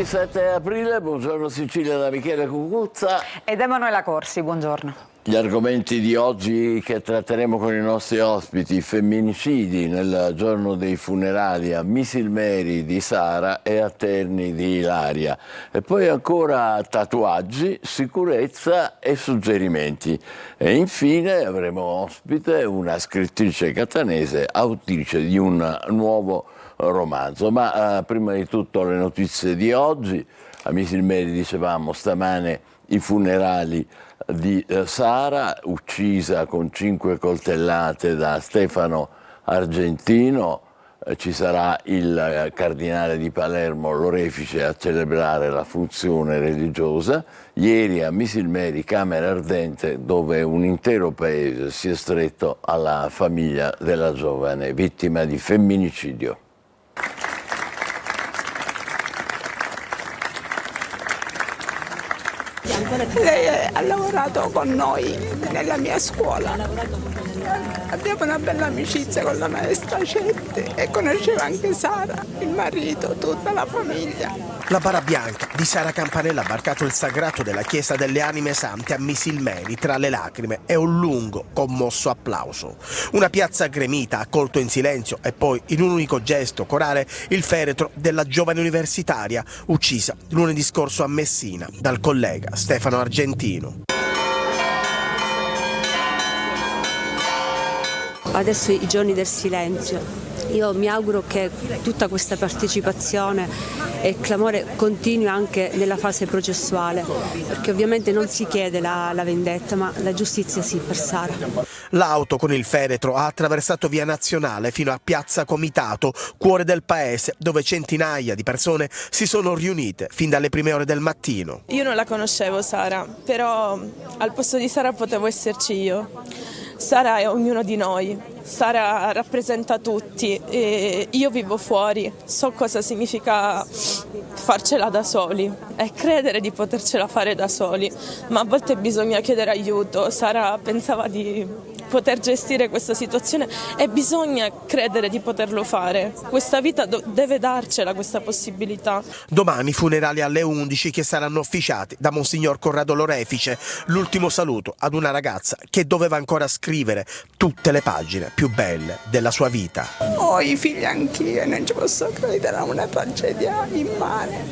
Venerdì 7 aprile, buongiorno Sicilia da Michele Cucuzza ed Emanuela Corsi, buongiorno. Gli argomenti di oggi che tratteremo con i nostri ospiti: femminicidi nel giorno dei funerali a Misilmeri di Sara e a Terni di Ilaria, e poi ancora tatuaggi, sicurezza e suggerimenti, e infine avremo ospite una scrittrice catanese, autrice di un nuovo romanzo. Ma prima di tutto le notizie di oggi. A Misilmeri, dicevamo, stamane i funerali di Sara, uccisa con 5 coltellate da Stefano Argentino. Ci sarà il cardinale di Palermo, l'orefice, a celebrare la funzione religiosa. Ieri a Misilmeri, camera ardente, dove un intero paese si è stretto alla famiglia della giovane vittima di femminicidio. Lei ha lavorato con noi nella mia scuola. Abbiamo una bella amicizia con la maestra Cetti e conosceva anche Sara, il marito, tutta la famiglia. La bara bianca di Sara Campanella ha varcato il sagrato della Chiesa delle Anime Sante a Misilmeri tra le lacrime e un lungo, commosso applauso. Una piazza gremita ha accolto in silenzio e poi, in un unico gesto corale, il feretro della giovane universitaria uccisa lunedì scorso a Messina dal collega Stefano Argentino. Adesso i giorni del silenzio. Io mi auguro che tutta questa partecipazione e clamore continui anche nella fase processuale, perché ovviamente non si chiede la vendetta, ma la giustizia sì per Sara. L'auto con il feretro ha attraversato via Nazionale fino a piazza Comitato, cuore del paese, dove centinaia di persone si sono riunite fin dalle prime ore del mattino. Io non la conoscevo Sara, però al posto di Sara potevo esserci io. Sara è ognuno di noi, Sara rappresenta tutti e io vivo fuori, so cosa significa farcela da soli e credere di potercela fare da soli, ma a volte bisogna chiedere aiuto. Sara pensava di poter gestire questa situazione e bisogna credere di poterlo fare. Questa vita deve darcela questa possibilità. Domani funerali alle 11 che saranno officiati da Monsignor Corrado Lorefice, l'ultimo saluto ad una ragazza che doveva ancora scrivere tutte le pagine più belle della sua vita. Ho i figli anch'io e non ci posso credere a una tragedia immane.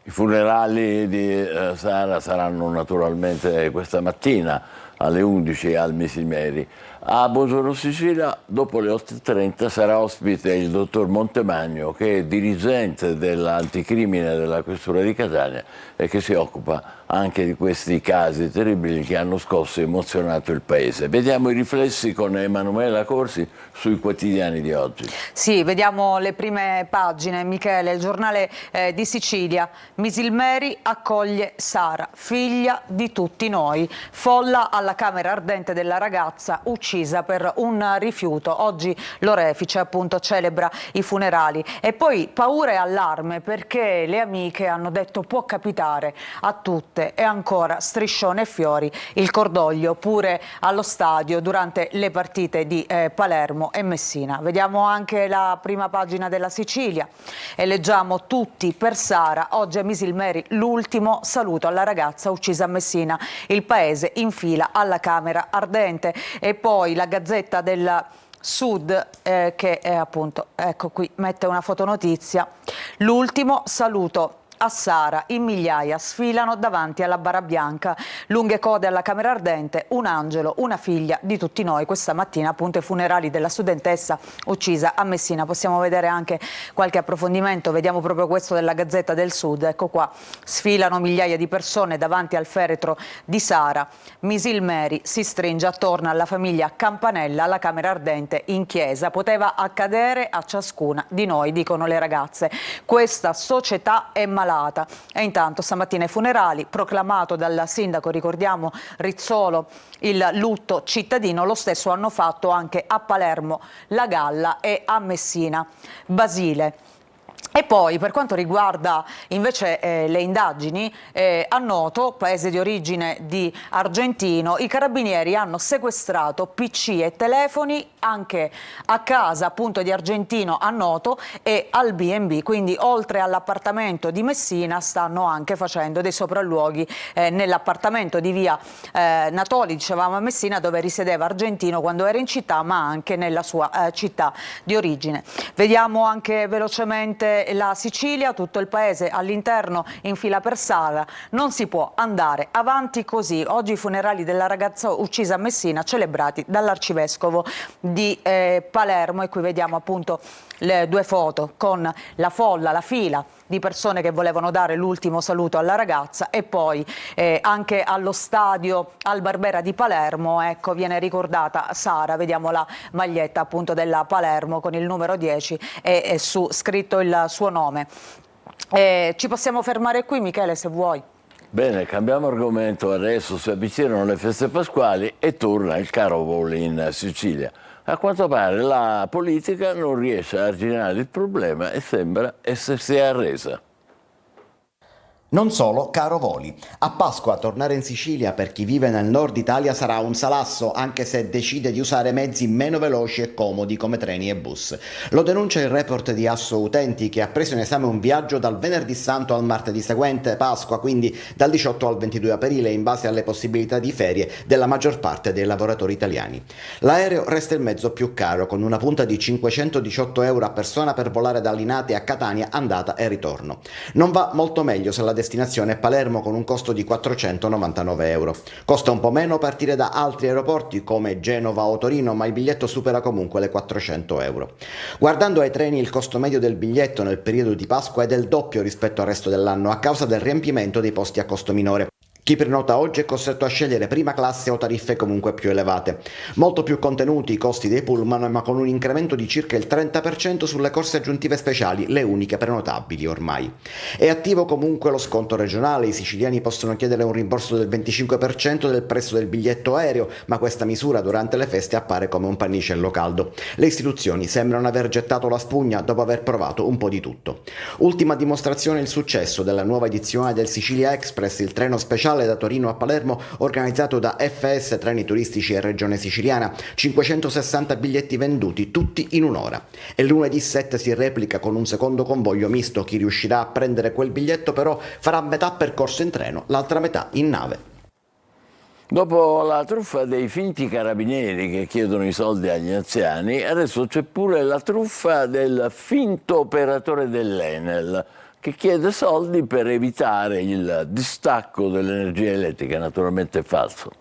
I funerali di Sara saranno naturalmente questa mattina alle 11 al Misilmeri. A Buongiorno Sicilia, dopo le 8:30, sarà ospite il dottor Montemagno, che è dirigente dell'anticrimine della Questura di Catania e che si occupa anche di questi casi terribili che hanno scosso e emozionato il paese. Vediamo i riflessi con Emanuela Corsi sui quotidiani di oggi. Sì, vediamo le prime pagine. Michele, il giornale di Sicilia. Misilmeri accoglie Sara, figlia di tutti noi. Folla alla camera ardente della ragazza uccisa per un rifiuto. Oggi l'orefice appunto celebra i funerali. E poi paura e allarme perché le amiche hanno detto può capitare a tutte. E ancora striscione e fiori, il cordoglio pure allo stadio durante le partite di Palermo e Messina. Vediamo anche la prima pagina della Sicilia e leggiamo tutti per Sara. Oggi a Misilmeri l'ultimo saluto alla ragazza uccisa a Messina. Il paese in fila alla camera ardente. E poi la Gazzetta del Sud che appunto, ecco qui, mette una fotonotizia. L'ultimo saluto a Sara, in migliaia sfilano davanti alla bara bianca, lunghe code alla camera ardente, un angelo, una figlia di tutti noi. Questa mattina appunto i funerali della studentessa uccisa a Messina. Possiamo vedere anche qualche approfondimento, vediamo proprio questo della Gazzetta del Sud. Ecco qua, sfilano migliaia di persone davanti al feretro di Sara. Misilmeri si stringe attorno alla famiglia Campanella, alla camera ardente in chiesa. Poteva accadere a ciascuna di noi, dicono le ragazze. Questa società è malata. E intanto stamattina i funerali, proclamato dal sindaco, ricordiamo, Rizzolo, il lutto cittadino. Lo stesso hanno fatto anche a Palermo, La Galla e a Messina, Basile. E poi per quanto riguarda invece le indagini, a Noto, paese di origine di argentino, i carabinieri hanno sequestrato PC e telefoni anche a casa appunto di argentino a Noto e al B&B, quindi oltre all'appartamento di Messina stanno anche facendo dei sopralluoghi nell'appartamento di via Natoli, dicevamo a Messina, dove risiedeva argentino quando era in città, ma anche nella sua città di origine. Vediamo anche velocemente la Sicilia, tutto il paese all'interno in fila per Sara. Non si può andare avanti così. Oggi i funerali della ragazza uccisa a Messina, celebrati dall'arcivescovo di Palermo, e qui vediamo appunto le due foto con la folla, la fila di persone che volevano dare l'ultimo saluto alla ragazza, e poi anche allo stadio Al Barbera di Palermo, ecco, viene ricordata Sara, vediamo la maglietta appunto della Palermo con il numero 10 e su scritto il suo nome. Ci possiamo fermare qui, Michele, se vuoi. Bene, cambiamo argomento adesso, si avvicinano le feste pasquali e torna il caro voli in Sicilia. A quanto pare la politica non riesce a arginare il problema e sembra essersi arresa. Non solo caro voli. A Pasqua tornare in Sicilia per chi vive nel nord Italia sarà un salasso, anche se decide di usare mezzi meno veloci e comodi come treni e bus. Lo denuncia il report di Asso Utenti, che ha preso in esame un viaggio dal venerdì santo al martedì seguente, Pasqua, quindi dal 18 al 22 aprile, in base alle possibilità di ferie della maggior parte dei lavoratori italiani. L'aereo resta il mezzo più caro, con una punta di 518 euro a persona per volare da Linate a Catania andata e ritorno. Non va molto meglio se la destinazione è Palermo, con un costo di 499 euro. Costa un po' meno partire da altri aeroporti come Genova o Torino, ma il biglietto supera comunque le 400 euro. Guardando ai treni, il costo medio del biglietto nel periodo di Pasqua è del doppio rispetto al resto dell'anno, a causa del riempimento dei posti a costo minore. Chi prenota oggi è costretto a scegliere prima classe o tariffe comunque più elevate. Molto più contenuti i costi dei pullman, ma con un incremento di circa il 30% sulle corse aggiuntive speciali, le uniche prenotabili ormai. È attivo comunque lo sconto regionale, i siciliani possono chiedere un rimborso del 25% del prezzo del biglietto aereo, ma questa misura durante le feste appare come un pannicello caldo. Le istituzioni sembrano aver gettato la spugna dopo aver provato un po' di tutto. Ultima dimostrazione il successo della nuova edizione del Sicilia Express, il treno speciale da Torino a Palermo organizzato da FS Treni Turistici e Regione Siciliana. 560 biglietti venduti, tutti in un'ora. E lunedì 7 si replica con un secondo convoglio misto. Chi riuscirà a prendere quel biglietto però farà metà percorso in treno, l'altra metà in nave. Dopo la truffa dei finti carabinieri che chiedono i soldi agli anziani, adesso c'è pure la truffa del finto operatore dell'Enel, che chiede soldi per evitare il distacco dell'energia elettrica. Naturalmente è falso.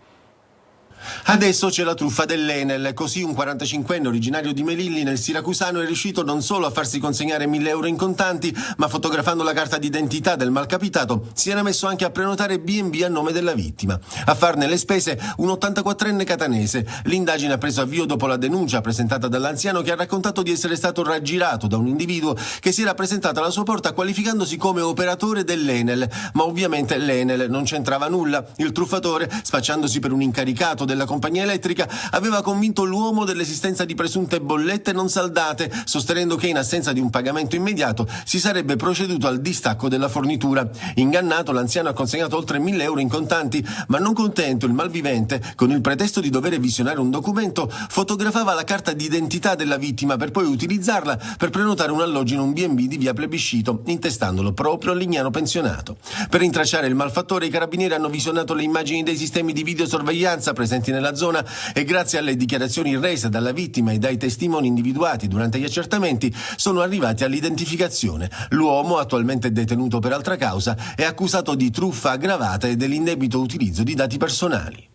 Adesso c'è la truffa dell'Enel, così un 45enne originario di Melilli nel Siracusano è riuscito non solo a farsi consegnare 1.000 euro in contanti, ma fotografando la carta d'identità del malcapitato si era messo anche a prenotare B&B a nome della vittima. A farne le spese un 84enne catanese. L'indagine ha preso avvio dopo la denuncia presentata dall'anziano, che ha raccontato di essere stato raggirato da un individuo che si era presentato alla sua porta qualificandosi come operatore dell'Enel, ma ovviamente l'Enel non c'entrava nulla. Il truffatore, spacciandosi per un incaricato della compagnia elettrica, aveva convinto l'uomo dell'esistenza di presunte bollette non saldate, sostenendo che in assenza di un pagamento immediato si sarebbe proceduto al distacco della fornitura. Ingannato, l'anziano ha consegnato oltre 1.000 euro in contanti, ma non contento, il malvivente, con il pretesto di dover visionare un documento, fotografava la carta d'identità della vittima per poi utilizzarla per prenotare un alloggio in un B&B di via Plebiscito, intestandolo proprio al lignano pensionato. Per rintracciare il malfattore, i carabinieri hanno visionato le immagini dei sistemi di videosorveglianza presenti nella zona e, grazie alle dichiarazioni rese dalla vittima e dai testimoni individuati durante gli accertamenti, sono arrivati all'identificazione. L'uomo, attualmente detenuto per altra causa, è accusato di truffa aggravata e dell'indebito utilizzo di dati personali.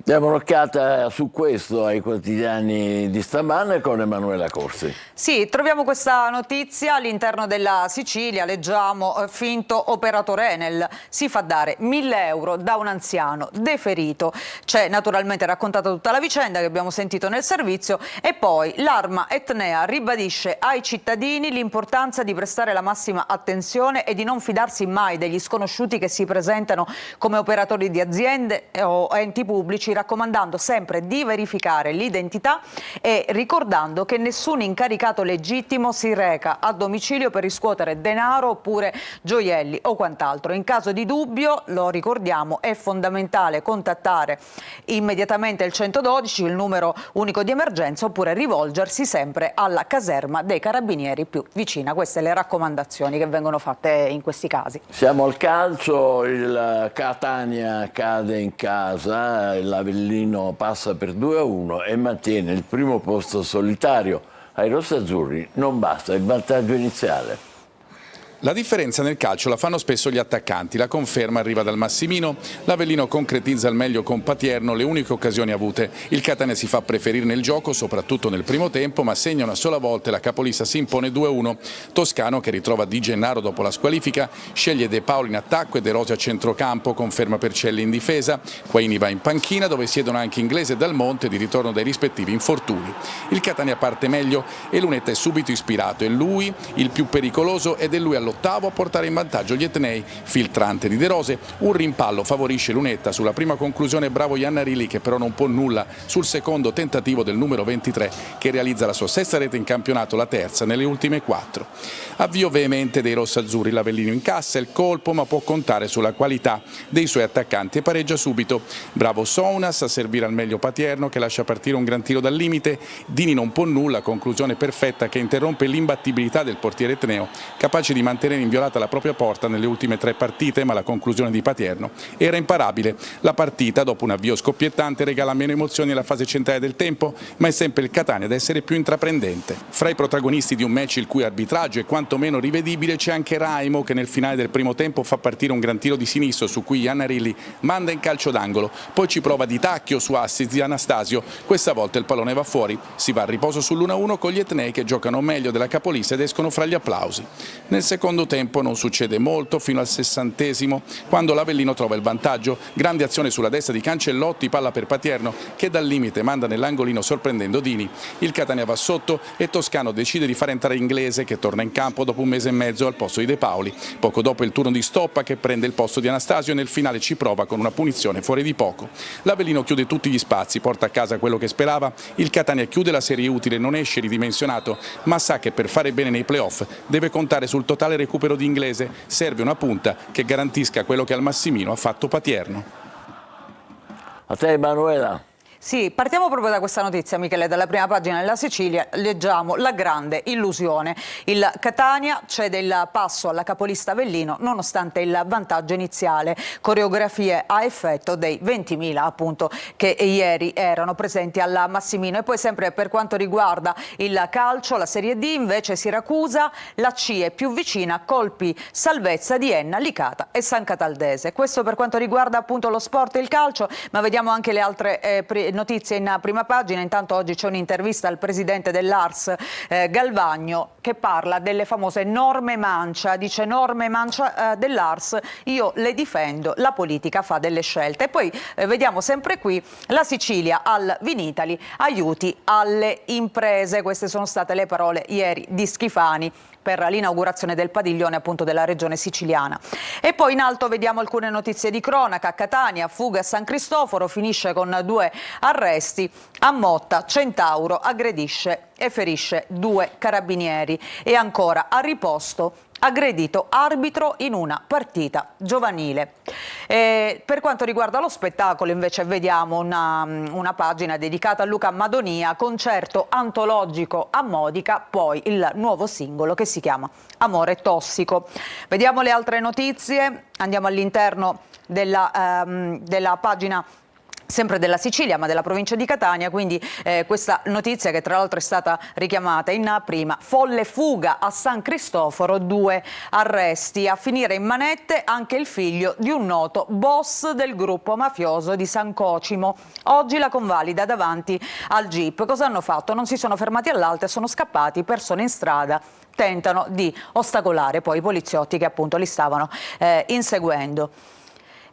Diamo un'occhiata su questo ai quotidiani di stamane con Emanuela Corsi. Sì, troviamo questa notizia all'interno della Sicilia, leggiamo finto operatore Enel, si fa dare 1.000 euro da un anziano deferito. C'è naturalmente raccontata tutta la vicenda che abbiamo sentito nel servizio, e poi l'Arma Etnea ribadisce ai cittadini l'importanza di prestare la massima attenzione e di non fidarsi mai degli sconosciuti che si presentano come operatori di aziende o enti pubblici oggi, raccomandando sempre di verificare l'identità e ricordando che nessun incaricato legittimo si reca a domicilio per riscuotere denaro oppure gioielli o quant'altro. In caso di dubbio, lo ricordiamo, è fondamentale contattare immediatamente il 112, il numero unico di emergenza, oppure rivolgersi sempre alla caserma dei carabinieri più vicina. Queste le raccomandazioni che vengono fatte in questi casi. Siamo al calcio, il Catania cade in casa, l'Avellino passa per 2-1 e mantiene il primo posto solitario. Ai rossazzurri non basta il vantaggio iniziale. La differenza nel calcio la fanno spesso gli attaccanti, la conferma arriva dal Massimino, l'Avellino concretizza al meglio con Patierno le uniche occasioni avute. Il Catania si fa preferire nel gioco, soprattutto nel primo tempo, ma segna una sola volta e la capolista si impone 2-1. Toscano, che ritrova Di Gennaro dopo la squalifica, sceglie De Paoli in attacco e De Rossi a centrocampo, conferma Percelli in difesa. Quaini va in panchina, dove siedono anche Inglese e Dal Monte di ritorno dai rispettivi infortuni. Il Catania parte meglio e Lunetta è subito ispirato, è lui il più pericoloso ed è lui all'ottavo a portare in vantaggio gli etnei. Filtrante di De Rose, un rimpallo favorisce Lunetta, sulla prima conclusione bravo Iannarili, che però non può nulla sul secondo tentativo del numero 23, che realizza la sua sesta rete in campionato, la terza nelle ultime 4. Avvio veemente dei rossazzurri, l'Avellino incassa il colpo ma può contare sulla qualità dei suoi attaccanti e pareggia subito. Bravo Sounas a servire al meglio Patierno, che lascia partire un gran tiro dal limite. Dini non può nulla, conclusione perfetta che interrompe l'imbattibilità del portiere etneo, capace di mantenere inviolata la propria porta nelle ultime 3 partite, ma la conclusione di Patierno era imparabile. La partita, dopo un avvio scoppiettante, regala meno emozioni alla fase centrale del tempo, ma è sempre il Catania ad essere più intraprendente. Fra i protagonisti di un match il cui arbitraggio è quantomeno rivedibile c'è anche Raimo, che nel finale del primo tempo fa partire un gran tiro di sinistro su cui Iannarilli manda in calcio d'angolo, poi ci prova Di Tacchio su assist di Anastasio, questa volta il pallone va fuori, si va a riposo sull'1-1 con gli etnei che giocano meglio della capolista ed escono fra gli applausi. Nel secondo tempo non succede molto fino al 60°, quando l'Avellino trova il vantaggio. Grande azione sulla destra di Cancellotti, palla per Patierno che dal limite manda nell'angolino sorprendendo Dini. Il Catania va sotto e Toscano decide di fare entrare Inglese, che torna in campo dopo un mese e mezzo al posto di De Paoli. Poco dopo il turno di Stoppa, che prende il posto di Anastasio e nel finale ci prova con una punizione fuori di poco. L'Avellino chiude tutti gli spazi, porta a casa quello che sperava. Il Catania chiude la serie utile, non esce ridimensionato, ma sa che per fare bene nei playoff deve contare sul totale recupero di Inglese, serve una punta che garantisca quello che al Massimino ha fatto Patierno. A te Emanuela. Sì, partiamo proprio da questa notizia, Michele, dalla prima pagina della Sicilia, leggiamo la grande illusione. Il Catania cede il passo alla capolista Avellino nonostante il vantaggio iniziale, coreografie a effetto dei 20.000 appunto che ieri erano presenti alla Massimino. E poi sempre per quanto riguarda il calcio, la Serie D invece Siracusa, la C è più vicina, colpi salvezza di Enna, Licata e San Cataldese. Questo per quanto riguarda appunto lo sport e il calcio, ma vediamo anche le altre notizie in prima pagina. Intanto oggi c'è un'intervista al presidente dell'Ars Galvagno, che parla delle famose norme mancia, dice norme mancia dell'Ars, io le difendo, la politica fa delle scelte. E poi vediamo sempre qui la Sicilia al Vinitali, aiuti alle imprese, queste sono state le parole ieri di Schifani per l'inaugurazione del padiglione appunto della regione siciliana. E poi in alto vediamo alcune notizie di cronaca. A Catania, fuga a San Cristoforo, finisce con 2 arresti. A Motta, Centauro aggredisce e ferisce 2 carabinieri. E ancora a Riposto, aggredito arbitro in una partita giovanile. Per quanto riguarda lo spettacolo invece vediamo una pagina dedicata a Luca Madonia, concerto antologico a Modica, poi il nuovo singolo che si chiama Amore Tossico. Vediamo le altre notizie, andiamo all'interno della pagina sempre della Sicilia, ma della provincia di Catania, quindi questa notizia che tra l'altro è stata richiamata in prima: folle fuga a San Cristoforo, 2 arresti, a finire in manette anche il figlio di un noto boss del gruppo mafioso di San Cosimo. Oggi la convalida davanti al GIP. Cosa hanno fatto? Non si sono fermati all'alta e sono scappati, persone in strada tentano di ostacolare poi i poliziotti che appunto li stavano inseguendo.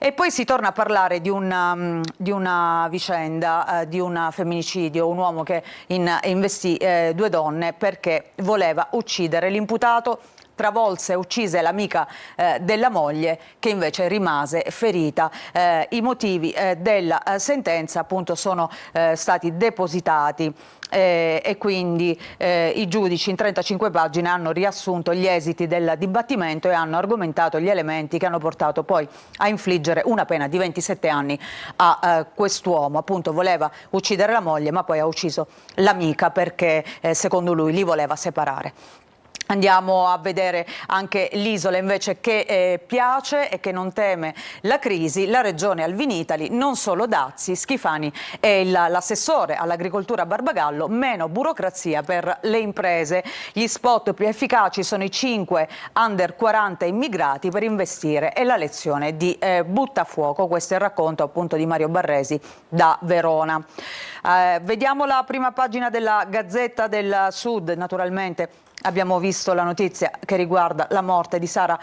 E poi si torna a parlare di una vicenda, di un femminicidio, un uomo che investì 2 donne perché voleva uccidere. L'imputato, travolse e uccise l'amica della moglie, che invece rimase ferita. I motivi della sentenza appunto sono stati depositati e quindi i giudici in 35 pagine hanno riassunto gli esiti del dibattimento e hanno argomentato gli elementi che hanno portato poi a infliggere una pena di 27 anni a quest'uomo. Appunto voleva uccidere la moglie, ma poi ha ucciso l'amica perché secondo lui li voleva separare. Andiamo a vedere anche l'Isola invece che piace e che non teme la crisi. La regione al Vinitali, non solo dazi, Schifani è l'assessore all'agricoltura Barbagallo, meno burocrazia per le imprese. Gli spot più efficaci sono i 5 under 40 immigrati per investire e la lezione di buttafuoco. Questo è il racconto appunto di Mario Barresi da Verona. Vediamo la prima pagina della Gazzetta del Sud, naturalmente. Abbiamo visto la notizia che riguarda la morte di Sara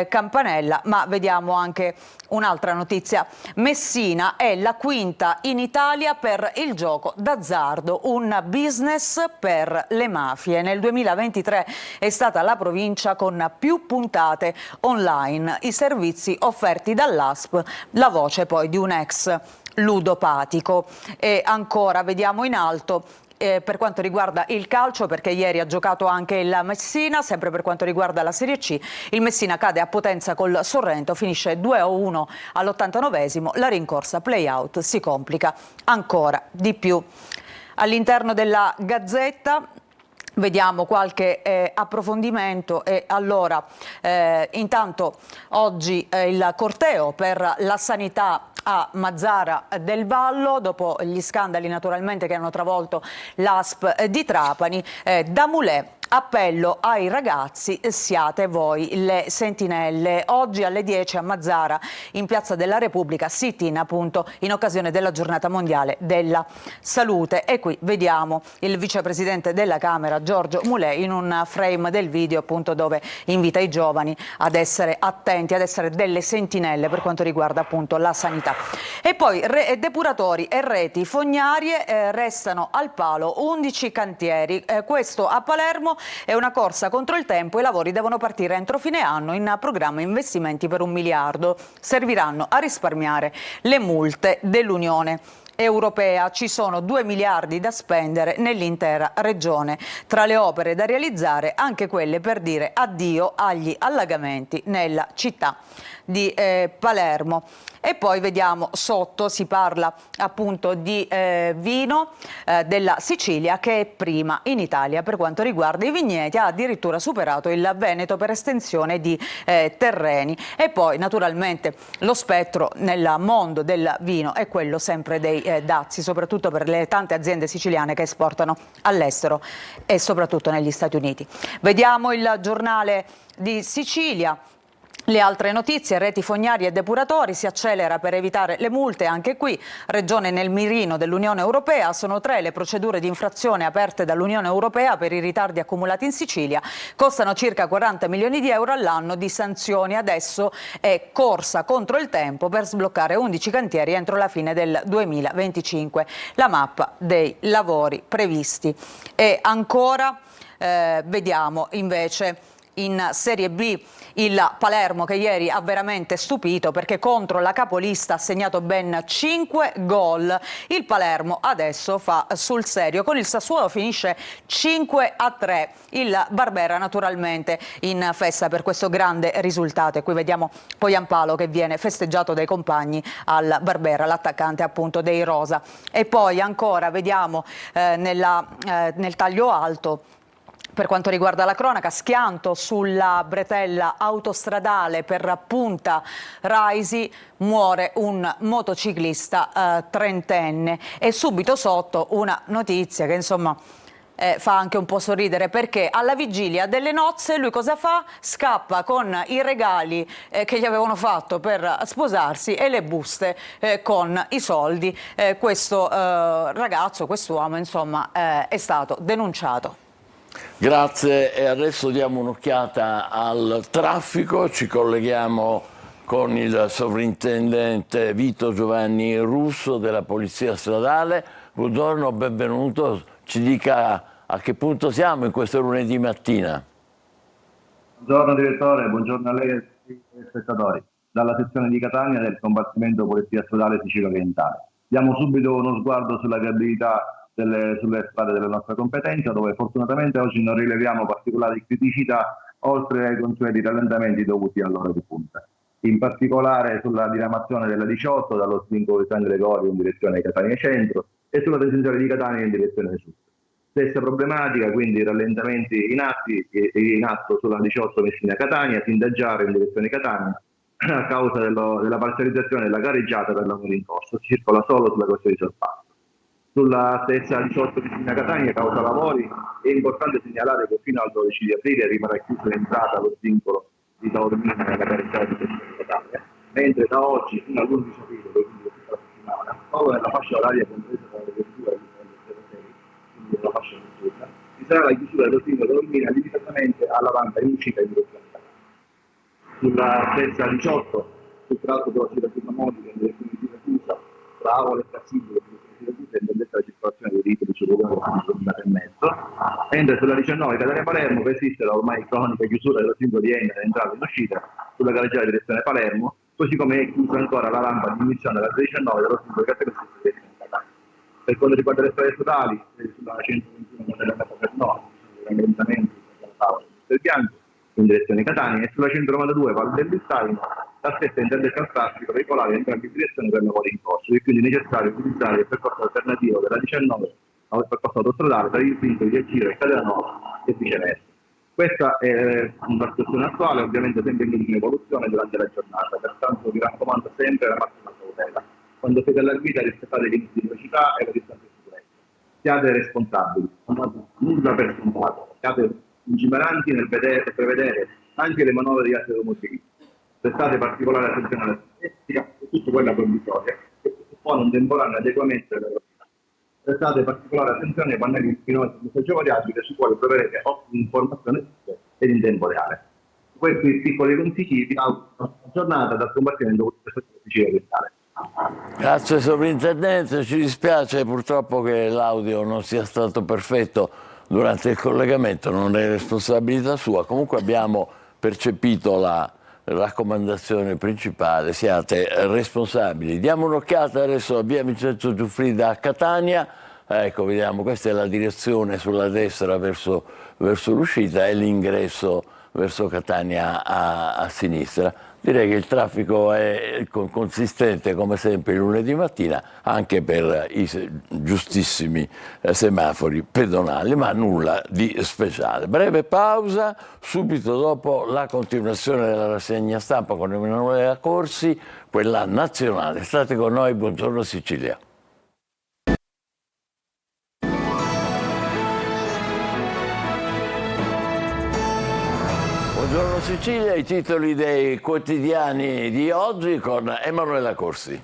Campanella, ma vediamo anche un'altra notizia. Messina è la quinta in Italia per il gioco d'azzardo, un business per le mafie. Nel 2023 è stata la provincia con più puntate online, i servizi offerti dall'ASP, la voce poi di un ex ludopatico. E ancora vediamo in alto per quanto riguarda il calcio, perché ieri ha giocato anche il Messina, sempre per quanto riguarda la Serie C, il Messina cade a Potenza col Sorrento, finisce 2-1 all'89esimo, la rincorsa play-out si complica ancora di più. All'interno della Gazzetta vediamo qualche approfondimento e allora intanto oggi il corteo per la sanità a Mazara del Vallo, dopo gli scandali naturalmente che hanno travolto l'ASP di Trapani. Da Mulè, appello ai ragazzi, siate voi le sentinelle. Oggi alle 10 a Mazara, in Piazza della Repubblica, sit-in appunto in occasione della Giornata Mondiale della Salute. E qui vediamo il vicepresidente della Camera, Giorgio Mulè, in un frame del video appunto dove invita i giovani ad essere attenti, ad essere delle sentinelle per quanto riguarda appunto la sanità. E poi depuratori e reti fognarie, restano al palo 11 cantieri. Questo a Palermo è una corsa contro il tempo, i lavori devono partire entro fine anno, in programma investimenti per 1 miliardo. Serviranno a risparmiare le multe dell'Unione Europea. Ci sono 2 miliardi da spendere nell'intera regione. Tra le opere da realizzare anche quelle per dire addio agli allagamenti nella città di Palermo. E poi vediamo sotto, si parla appunto di vino della Sicilia, che è prima in Italia per quanto riguarda i vigneti, ha addirittura superato il Veneto per estensione di terreni. E poi naturalmente lo spettro nel mondo del vino è quello sempre dei dazi, soprattutto per le tante aziende siciliane che esportano all'estero e soprattutto negli Stati Uniti. Vediamo il giornale di Sicilia. Le altre notizie, reti fognarie e depuratori, si accelera per evitare le multe, anche qui regione nel mirino dell'Unione Europea, sono 3 le procedure di infrazione aperte dall'Unione Europea per i ritardi accumulati in Sicilia, costano circa 40 milioni di euro all'anno di sanzioni, adesso è corsa contro il tempo per sbloccare 11 cantieri entro la fine del 2025, la mappa dei lavori previsti. E ancora vediamo invece in Serie B il Palermo, che ieri ha veramente stupito perché contro la capolista ha segnato ben 5 gol. Il Palermo adesso fa sul serio, con il Sassuolo finisce 5-3. Il Barbera naturalmente in festa per questo grande risultato, e qui vediamo Poyampalo che viene festeggiato dai compagni al Barbera, l'attaccante appunto dei Rosa. E poi ancora vediamo nel taglio alto, per quanto riguarda la cronaca, schianto sulla bretella autostradale per Punta Raisi, muore un motociclista trentenne. E subito sotto una notizia che insomma fa anche un po' sorridere, perché alla vigilia delle nozze lui cosa fa? Scappa con i regali che gli avevano fatto per sposarsi e le buste con i soldi. Questo ragazzo, quest'uomo insomma è stato denunciato. Grazie, e adesso diamo un'occhiata al traffico, ci colleghiamo con il sovrintendente Vito Giovanni Russo della Polizia Stradale. Buongiorno, benvenuto, ci dica a che punto siamo in questo lunedì mattina. Buongiorno direttore, buongiorno a lei e ai spettatori. Dalla sezione di Catania del compartimento Polizia Stradale Sicilia Orientale. Diamo subito uno sguardo sulla viabilità sulle strade della nostra competenza, dove fortunatamente oggi non rileviamo particolari criticità oltre ai consueti rallentamenti dovuti all'ora di punta. In particolare sulla diramazione della 18 dallo svincolo di San Gregorio in direzione Catania Centro e sulla tangenziale di Catania in direzione sud. Stessa problematica, quindi rallentamenti in atto sulla 18 Messina-Catania, Sindaggiare in direzione Catania, a causa della parzializzazione della gareggiata per lavori in corso. Si circola solo sulla corsia di sorpasso. Sulla stessa 18 Messina-Catania, causa lavori, è importante segnalare che fino al 12 di aprile rimarrà chiusa l'entrata allo svincolo di Taormina nella gareggiata di Catania, mentre da oggi fino all'11 aprile, quindi tutta la settimana, solo nella fascia oraria compresa tra le 22 e della fascia notturna, ci sarà la chiusura dello svincolo di Taormina limitatamente alla rampa in uscita in direzione Catania. Sulla stessa 18, sul tratto della città modica in direzione di Siracusa, tra Avola e Cassibile in direzione di Siracusa, è interdetta la circolazione dei veicoli sul luogo e mezzo, mentre sulla 19 Catania-Palermo persiste la ormai cronica chiusura dello svincolo di Enna entrata e in uscita sulla gareggiata di direzione Palermo, così come è chiusa ancora la rampa di inizione della 19 dello svincolo di Catania in direzione Catania. Per quanto riguarda le strade statali, sulla 121 Modella Paternò, ci sono dei rallentamenti sulla Tavola del Bianco in direzione Catania, e sulla 192 Val del Vistaino la stessa interdetta al traffico veicolare in entrambe le direzioni per lavori in corso, e quindi è necessario utilizzare il percorso alternativo della 19 al percorso autostradale tra il vincoli di Agiro e Cadenova e viceversa. Questa è una situazione attuale, ovviamente sempre in continua evoluzione durante la giornata, pertanto vi raccomando sempre la massima cautela. Quando siete alla guida rispettate i limiti di velocità e la distanza di sicurezza. Siate responsabili, non fate nulla per scontato, siate lungimiranti nel vedere e prevedere anche le manovre di altri automobilisti. Prestate particolare attenzione alla statistica e tutto quella provvisoria, che suppone un temporaneo adeguamento della velocità. Prestate particolare attenzione ai pannelli spinosi di messaggio variabile su quali troverete ottime informazioni ed in tempo reale. Questi piccoli consigli vi auguro una giornata dal combattimento per la Sicilia Orientale. Grazie Sovrintendente, ci dispiace purtroppo che l'audio non sia stato perfetto durante il collegamento, non è responsabilità sua, comunque abbiamo percepito la raccomandazione principale, siate responsabili. Diamo un'occhiata adesso a via Vincenzo Giuffrida a Catania, ecco vediamo, questa è la direzione sulla destra verso l'uscita e l'ingresso verso Catania a sinistra. Direi che il traffico è consistente come sempre il lunedì mattina, anche per i giustissimi semafori pedonali, ma nulla di speciale. Breve pausa, subito dopo la continuazione della rassegna stampa con Emanuele Corsi, quella nazionale. State con noi, buongiorno Sicilia. Buongiorno Sicilia, i titoli dei quotidiani di oggi con Emanuela Corsi.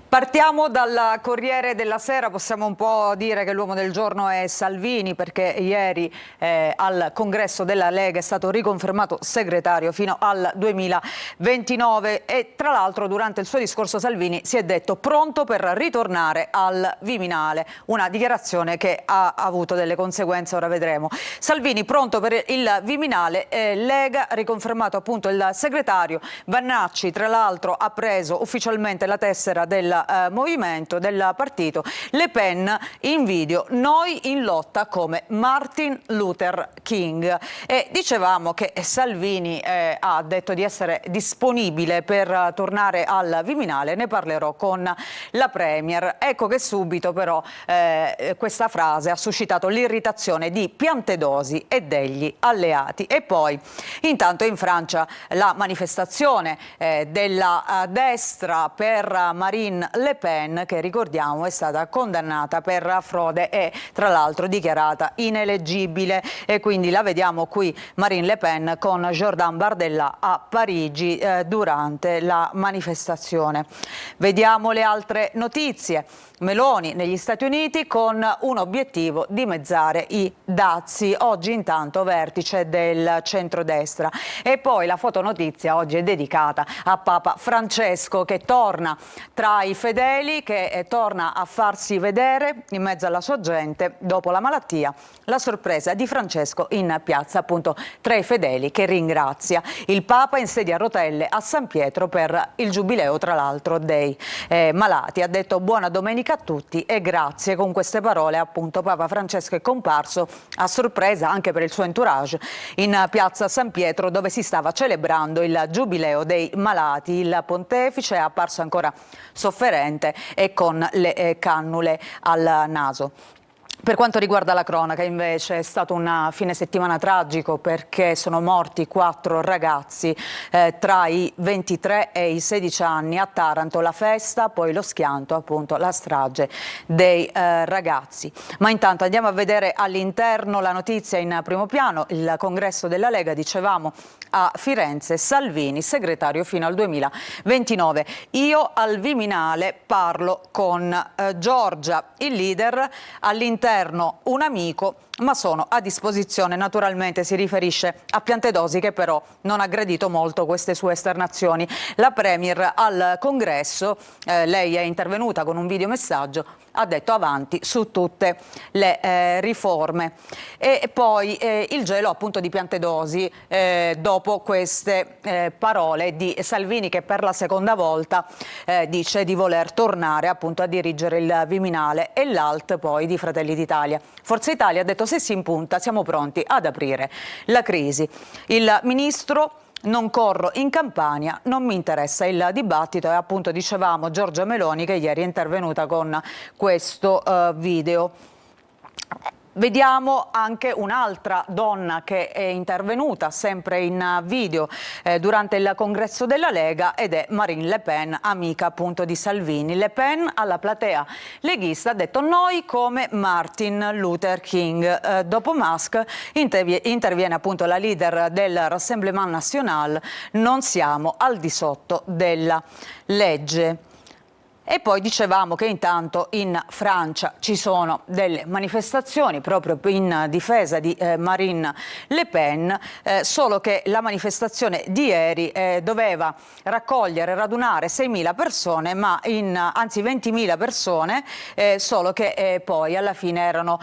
Partiamo dal Corriere della Sera, possiamo un po' dire che l'uomo del giorno è Salvini, perché ieri al congresso della Lega è stato riconfermato segretario fino al 2029 e tra l'altro durante il suo discorso Salvini si è detto pronto per ritornare al Viminale, una dichiarazione che ha avuto delle conseguenze, ora vedremo. Salvini pronto per il Viminale, Lega riconfermato appunto il segretario. Vannacci tra l'altro ha preso ufficialmente la tessera del movimento, del partito. Le Pen in video, noi in lotta come Martin Luther King. E dicevamo che Salvini ha detto di essere disponibile per tornare al Viminale, ne parlerò con la Premier. Ecco che subito però questa frase ha suscitato l'irritazione di Piantedosi e degli alleati. E poi intanto in Francia la manifestazione della destra per Marine Le Pen, che ricordiamo è stata condannata per frode e tra l'altro dichiarata ineleggibile, e quindi la vediamo qui Marine Le Pen con Jordan Bardella a Parigi durante la manifestazione. Vediamo le altre notizie. Meloni negli Stati Uniti con un obiettivo: dimezzare i dazi. Oggi intanto vertice del centrodestra. sinistra. E poi la fotonotizia oggi è dedicata a Papa Francesco, che torna tra i fedeli, che torna a farsi vedere in mezzo alla sua gente dopo la malattia. La sorpresa di Francesco in piazza, appunto, tra i fedeli, che ringrazia il Papa in sedia a rotelle a San Pietro per il giubileo, tra l'altro, dei malati. Ha detto buona domenica a tutti e grazie. Con queste parole, appunto, Papa Francesco è comparso a sorpresa anche per il suo entourage in piazza San Pietro, dove si stava celebrando il giubileo dei malati. Il pontefice è apparso ancora sofferente e con le cannule al naso. Per quanto riguarda la cronaca, invece, è stato un fine settimana tragico, perché sono morti 4 ragazzi tra i 23 e i 16 anni a Taranto. La festa, poi lo schianto, appunto la strage dei ragazzi. Ma intanto andiamo a vedere all'interno la notizia in primo piano. Il congresso della Lega, dicevamo, a Firenze, Salvini segretario fino al 2029. Io al Viminale parlo con Giorgia, il leader, all'interno un amico, ma sono a disposizione. Naturalmente si riferisce a Piantedosi, che però non ha gradito molto queste sue esternazioni. La Premier al congresso, lei è intervenuta con un videomessaggio, ha detto avanti su tutte le riforme. E poi il gelo, appunto, di Piantedosi dopo queste parole di Salvini, che per la seconda volta dice di voler tornare, appunto, a dirigere il Viminale, e l'alt poi di Fratelli d'Italia. Forza Italia ha detto se si impunta siamo pronti ad aprire la crisi. Il ministro: non corro in Campania, non mi interessa il dibattito. E appunto dicevamo Giorgia Meloni, che ieri è intervenuta con questo video. Vediamo anche un'altra donna che è intervenuta, sempre in video, durante il congresso della Lega, ed è Marine Le Pen, amica appunto di Salvini. Le Pen alla platea leghista ha detto noi come Martin Luther King. Dopo Musk interviene appunto la leader del Rassemblement National: non siamo al di sotto della legge. E poi dicevamo che intanto in Francia ci sono delle manifestazioni proprio in difesa di Marine Le Pen, solo che la manifestazione di ieri doveva radunare 6.000 persone, ma anzi 20.000 persone, solo che poi alla fine erano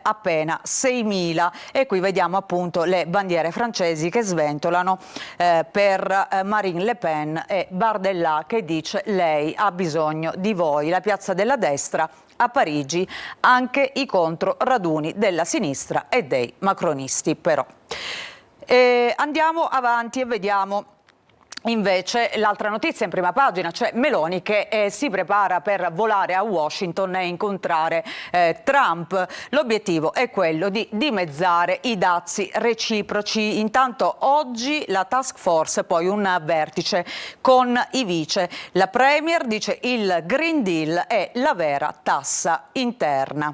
appena 6.000. E qui vediamo appunto le bandiere francesi che sventolano per Marine Le Pen, e Bardella che dice lei ha bisogno di voi. La piazza della destra a Parigi, anche i controraduni della sinistra e dei macronisti però. Andiamo avanti e vediamo invece l'altra notizia in prima pagina, cioè Meloni che si prepara per volare a Washington e incontrare Trump. L'obiettivo è quello di dimezzare i dazi reciproci. Intanto oggi la task force, poi un vertice con i vice. La Premier dice il Green Deal è la vera tassa interna.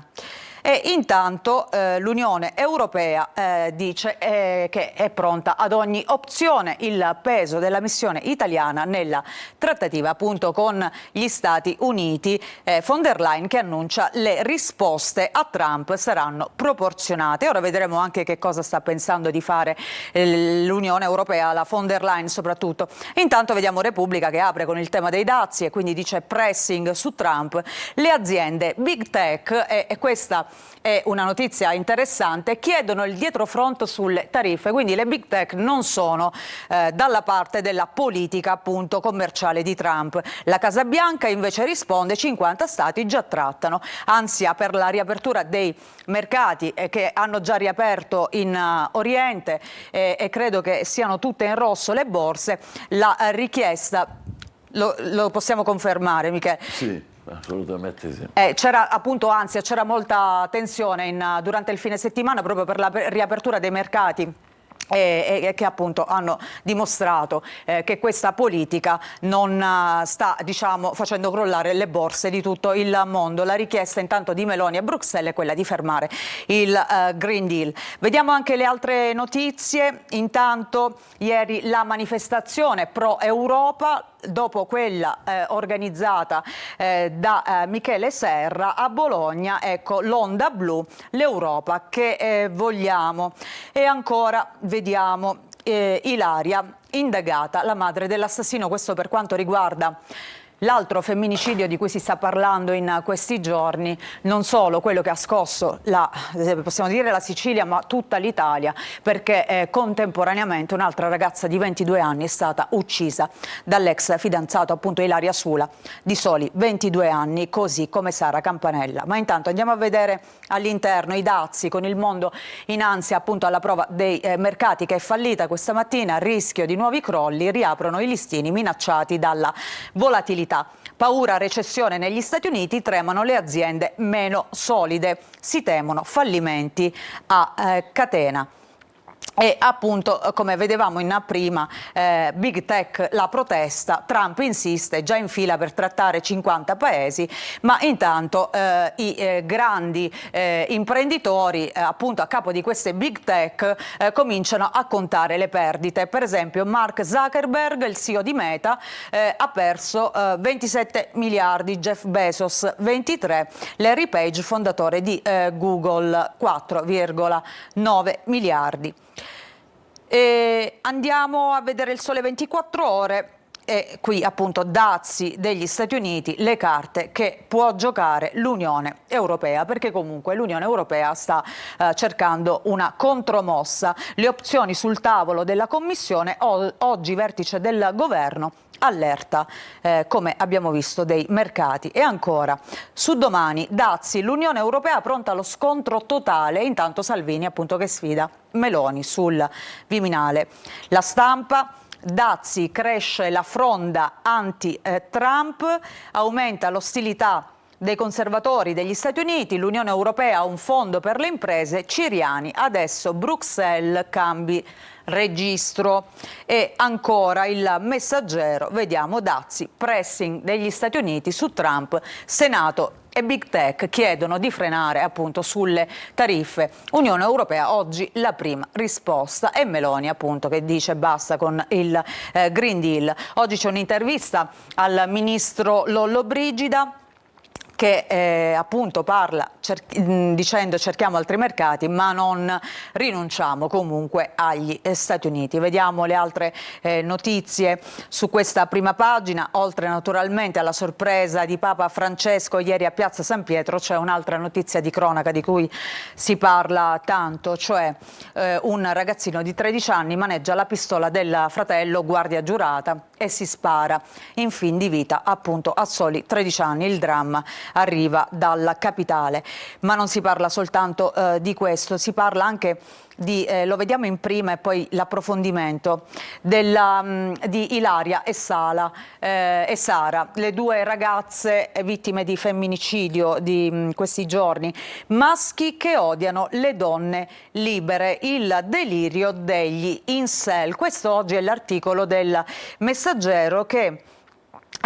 E intanto l'Unione Europea dice che è pronta ad ogni opzione. Il peso della missione italiana nella trattativa appunto con gli Stati Uniti. Von der Leyen che annuncia le risposte a Trump saranno proporzionate. Ora vedremo anche che cosa sta pensando di fare l'Unione Europea, la von der Leyen soprattutto. Intanto vediamo Repubblica che apre con il tema dei dazi e quindi dice pressing su Trump. Le aziende Big Tech, e questa è una notizia interessante, chiedono il dietrofront sulle tariffe, quindi le big tech non sono dalla parte della politica appunto commerciale di Trump. La Casa Bianca invece risponde 50 stati già trattano, ansia per la riapertura dei mercati che hanno già riaperto in Oriente e credo che siano tutte in rosso le borse. La richiesta lo possiamo confermare, Michele? Sì. Assolutamente sì. C'era appunto ansia, c'era molta tensione durante il fine settimana proprio per la riapertura dei mercati. Che appunto hanno dimostrato che questa politica non sta, diciamo, facendo crollare le borse di tutto il mondo. La richiesta intanto di Meloni a Bruxelles è quella di fermare il Green Deal. Vediamo anche le altre notizie. Intanto ieri la manifestazione pro Europa, dopo quella organizzata da Michele Serra a Bologna, ecco l'onda blu, l'Europa che vogliamo. E ancora vediamo Ilaria, indagata la madre dell'assassino. Questo per quanto riguarda l'altro femminicidio di cui si sta parlando in questi giorni, non solo quello che ha scosso possiamo dire la Sicilia, ma tutta l'Italia, perché contemporaneamente un'altra ragazza di 22 anni è stata uccisa dall'ex fidanzato, appunto Ilaria Sula, di soli 22 anni, così come Sara Campanella. Ma intanto andiamo a vedere all'interno i dazi, con il mondo in ansia appunto alla prova dei mercati, che è fallita questa mattina, a rischio di nuovi crolli, riaprono i listini minacciati dalla volatilità. Paura recessione negli Stati Uniti, tremano le aziende meno solide, si temono fallimenti a catena. E appunto, come vedevamo in prima, Big Tech, la protesta, Trump insiste, già in fila per trattare 50 paesi, ma intanto i grandi imprenditori appunto a capo di queste Big Tech cominciano a contare le perdite. Per esempio Mark Zuckerberg, il CEO di Meta, ha perso 27 miliardi, Jeff Bezos 23, Larry Page, fondatore di Google, 4,9 miliardi. E andiamo a vedere il Sole 24 Ore e qui appunto dazi degli Stati Uniti, le carte che può giocare l'Unione Europea, perché comunque l'Unione Europea sta cercando una contromossa. Le opzioni sul tavolo della Commissione, oggi vertice del governo, allerta, come abbiamo visto, dei mercati. E ancora, su Domani, dazi, l'Unione Europea pronta allo scontro totale, intanto Salvini appunto che sfida Meloni sul Viminale. La Stampa, dazi, cresce la fronda anti-Trump, aumenta l'ostilità dei conservatori degli Stati Uniti, l'Unione Europea ha un fondo per le imprese, Ciriani, adesso Bruxelles cambi registro. E ancora Il Messaggero, vediamo dazi, pressing degli Stati Uniti su Trump, Senato e Big Tech chiedono di frenare appunto sulle tariffe. Unione Europea oggi la prima risposta, e Meloni appunto che dice basta con il Green Deal. Oggi c'è un'intervista al ministro Lollobrigida che appunto parla dicendo cerchiamo altri mercati ma non rinunciamo comunque agli Stati Uniti. Vediamo le altre notizie su questa prima pagina. Oltre naturalmente alla sorpresa di Papa Francesco ieri a Piazza San Pietro, c'è un'altra notizia di cronaca di cui si parla tanto, cioè un ragazzino di 13 anni maneggia la pistola del fratello, guardia giurata, e si spara in fin di vita appunto a soli 13 anni. Il dramma arriva dalla capitale, ma non si parla soltanto di questo, si parla anche di, lo vediamo in prima e poi l'approfondimento di Ilaria e Sara, le due ragazze vittime di femminicidio di questi giorni. Maschi che odiano le donne libere, il delirio degli incel. Questo oggi è l'articolo del Messaggero che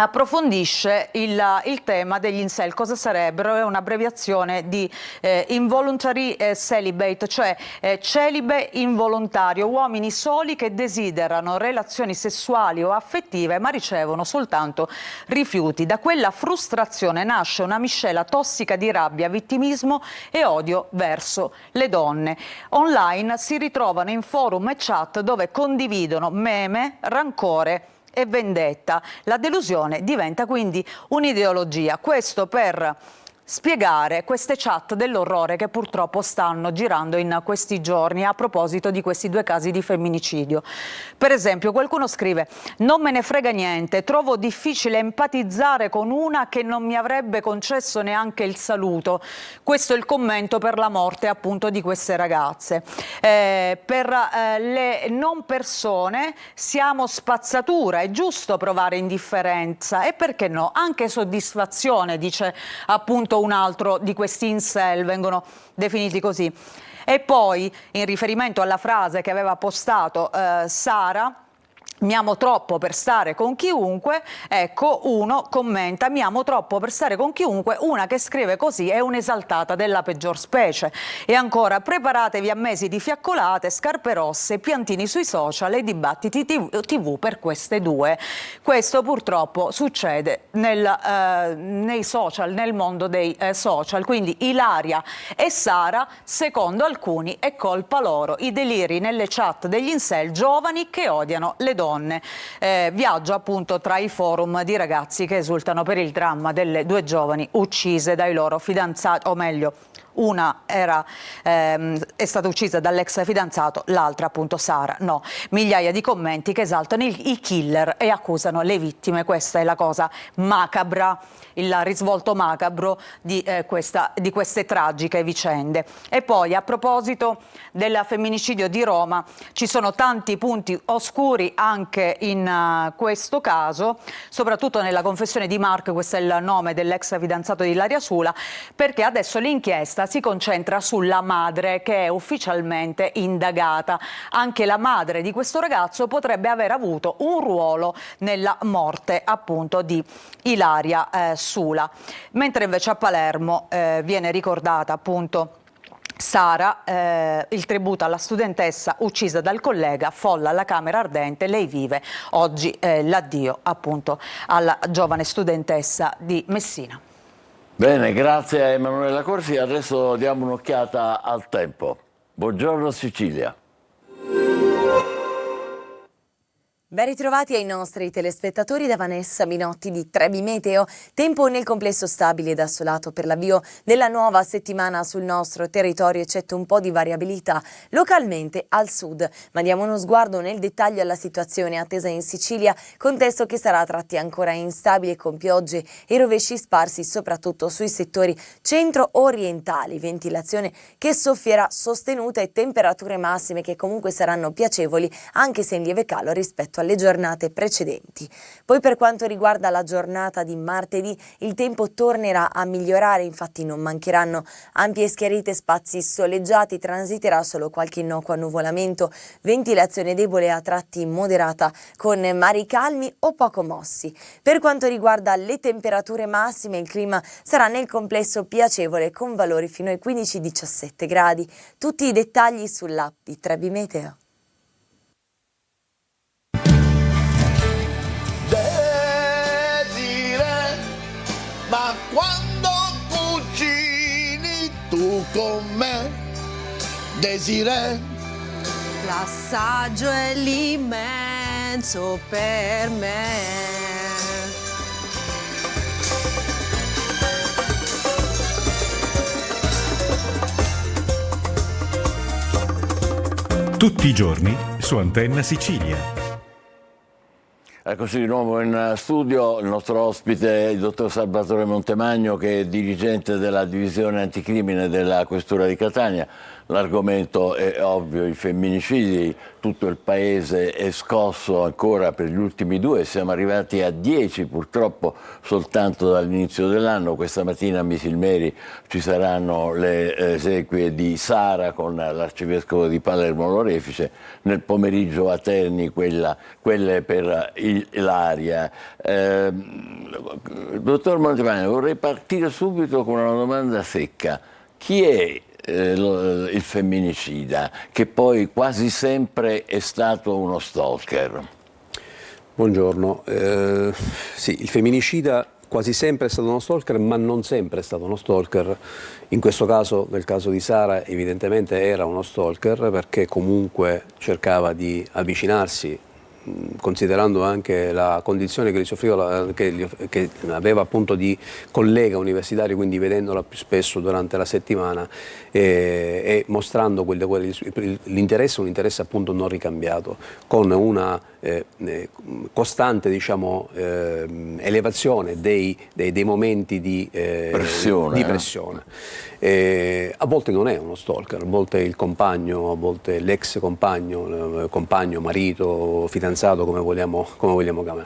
approfondisce il tema degli incel. Cosa sarebbero? È un'abbreviazione di involuntary celibate, cioè celibe involontario, uomini soli che desiderano relazioni sessuali o affettive ma ricevono soltanto rifiuti. Da quella frustrazione nasce una miscela tossica di rabbia, vittimismo e odio verso le donne. Online si ritrovano in forum e chat dove condividono meme, rancore e vendetta. La delusione diventa quindi un'ideologia. Questo per spiegare queste chat dell'orrore che purtroppo stanno girando in questi giorni a proposito di questi due casi di femminicidio. Per esempio, qualcuno scrive: non me ne frega niente, trovo difficile empatizzare con una che non mi avrebbe concesso neanche il saluto. Questo è il commento per la morte appunto di queste ragazze. Per le non persone siamo spazzatura, è giusto provare indifferenza e perché no, anche soddisfazione, dice appunto un altro di questi incel, vengono definiti così. E poi, in riferimento alla frase che aveva postato Sara, mi amo troppo per stare con chiunque, ecco, uno commenta: mi amo troppo per stare con chiunque, una che scrive così è un'esaltata della peggior specie. E ancora: preparatevi a mesi di fiaccolate, scarpe rosse, piantini sui social e dibattiti TV per queste due. Questo purtroppo succede nei social, nel mondo dei social, quindi Ilaria e Sara, secondo alcuni è colpa loro, i deliri nelle chat degli incel giovani che odiano le donne. Viaggio appunto tra i forum di ragazzi che esultano per il dramma delle due giovani uccise dai loro fidanzati, o meglio, una è stata uccisa dall'ex fidanzato, l'altra appunto Sara no. Migliaia di commenti che esaltano i killer e accusano le vittime. Questa è la cosa macabra, il risvolto macabro di queste tragiche vicende. E poi, a proposito del femminicidio di Roma, ci sono tanti punti oscuri anche in questo caso, soprattutto nella confessione di Mark, questo è il nome dell'ex fidanzato di Ilaria Sula, perché adesso l'inchiesta si concentra sulla madre, che è ufficialmente indagata. Anche la madre di questo ragazzo potrebbe aver avuto un ruolo nella morte appunto di Ilaria Sula. Mentre invece a Palermo viene ricordata appunto Sara, il tributo alla studentessa uccisa dal collega, folla alla Camera Ardente, lei vive. Oggi l'addio appunto alla giovane studentessa di Messina. Bene, grazie a Emanuela Corsi. Adesso diamo un'occhiata al tempo. Buongiorno Sicilia. Ben ritrovati ai nostri telespettatori da Vanessa Minotti di Trebi Meteo. Tempo nel complesso stabile ed assolato per l'avvio della nuova settimana sul nostro territorio, eccetto un po' di variabilità localmente al sud. Ma diamo uno sguardo nel dettaglio alla situazione attesa in Sicilia, contesto che sarà a tratti ancora instabile con piogge e rovesci sparsi soprattutto sui settori centro-orientali. Ventilazione che soffierà sostenuta e temperature massime che comunque saranno piacevoli anche se in lieve calo rispetto alle giornate precedenti. Poi per quanto riguarda la giornata di martedì, il tempo tornerà a migliorare, infatti non mancheranno ampie schiarite, spazi soleggiati, transiterà solo qualche innocuo annuvolamento, ventilazione debole a tratti moderata con mari calmi o poco mossi. Per quanto riguarda le temperature massime, il clima sarà nel complesso piacevole con valori fino ai 15-17 gradi. Tutti i dettagli sull'app di Trebi Meteo. Ma quando cucini tu con me, Desiree, l'assaggio è l'immenso per me. Tutti i giorni su Antenna Sicilia. Eccoci di nuovo in studio, il nostro ospite è il dottor Salvatore Montemagno, che è dirigente della divisione anticrimine della Questura di Catania. L'argomento è ovvio, i femminicidi, tutto il paese è scosso ancora per gli ultimi 2, siamo arrivati a 10 purtroppo soltanto dall'inizio dell'anno. Questa mattina a Misilmeri ci saranno le esequie di Sara con l'arcivescovo di Palermo Lorefice, nel pomeriggio a Terni quelle per Ilaria. Dottor Montemagno, vorrei partire subito con una domanda secca. Chi è il femminicida, che poi quasi sempre è stato uno stalker? Buongiorno. Sì, il femminicida quasi sempre è stato uno stalker, ma non sempre è stato uno stalker. In questo caso, nel caso di Sara, evidentemente era uno stalker perché comunque cercava di avvicinarsi, considerando anche la condizione che gli soffriva, che aveva appunto di collega universitario, quindi vedendola più spesso durante la settimana e mostrando l'interesse, un interesse appunto non ricambiato, con una costante, diciamo, elevazione dei momenti di pressione. A volte non è uno stalker, a volte è il compagno, a volte l'ex compagno, marito, fidanzato, come vogliamo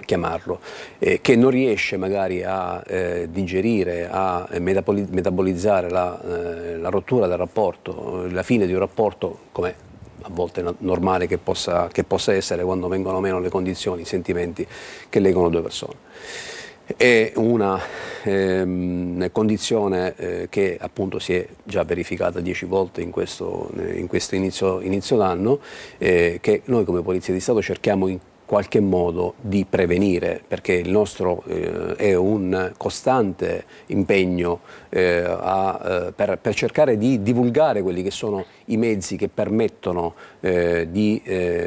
chiamarlo, che non riesce magari a digerire, a metabolizzare la rottura del rapporto, la fine di un rapporto come a volte normale che possa essere quando vengono meno le condizioni, i sentimenti che legano due persone. È una condizione che appunto si è già verificata 10 volte in questo inizio d'anno, che noi come Polizia di Stato cerchiamo in qualche modo di prevenire, perché il nostro è un costante impegno per cercare di divulgare quelli che sono i mezzi che permettono di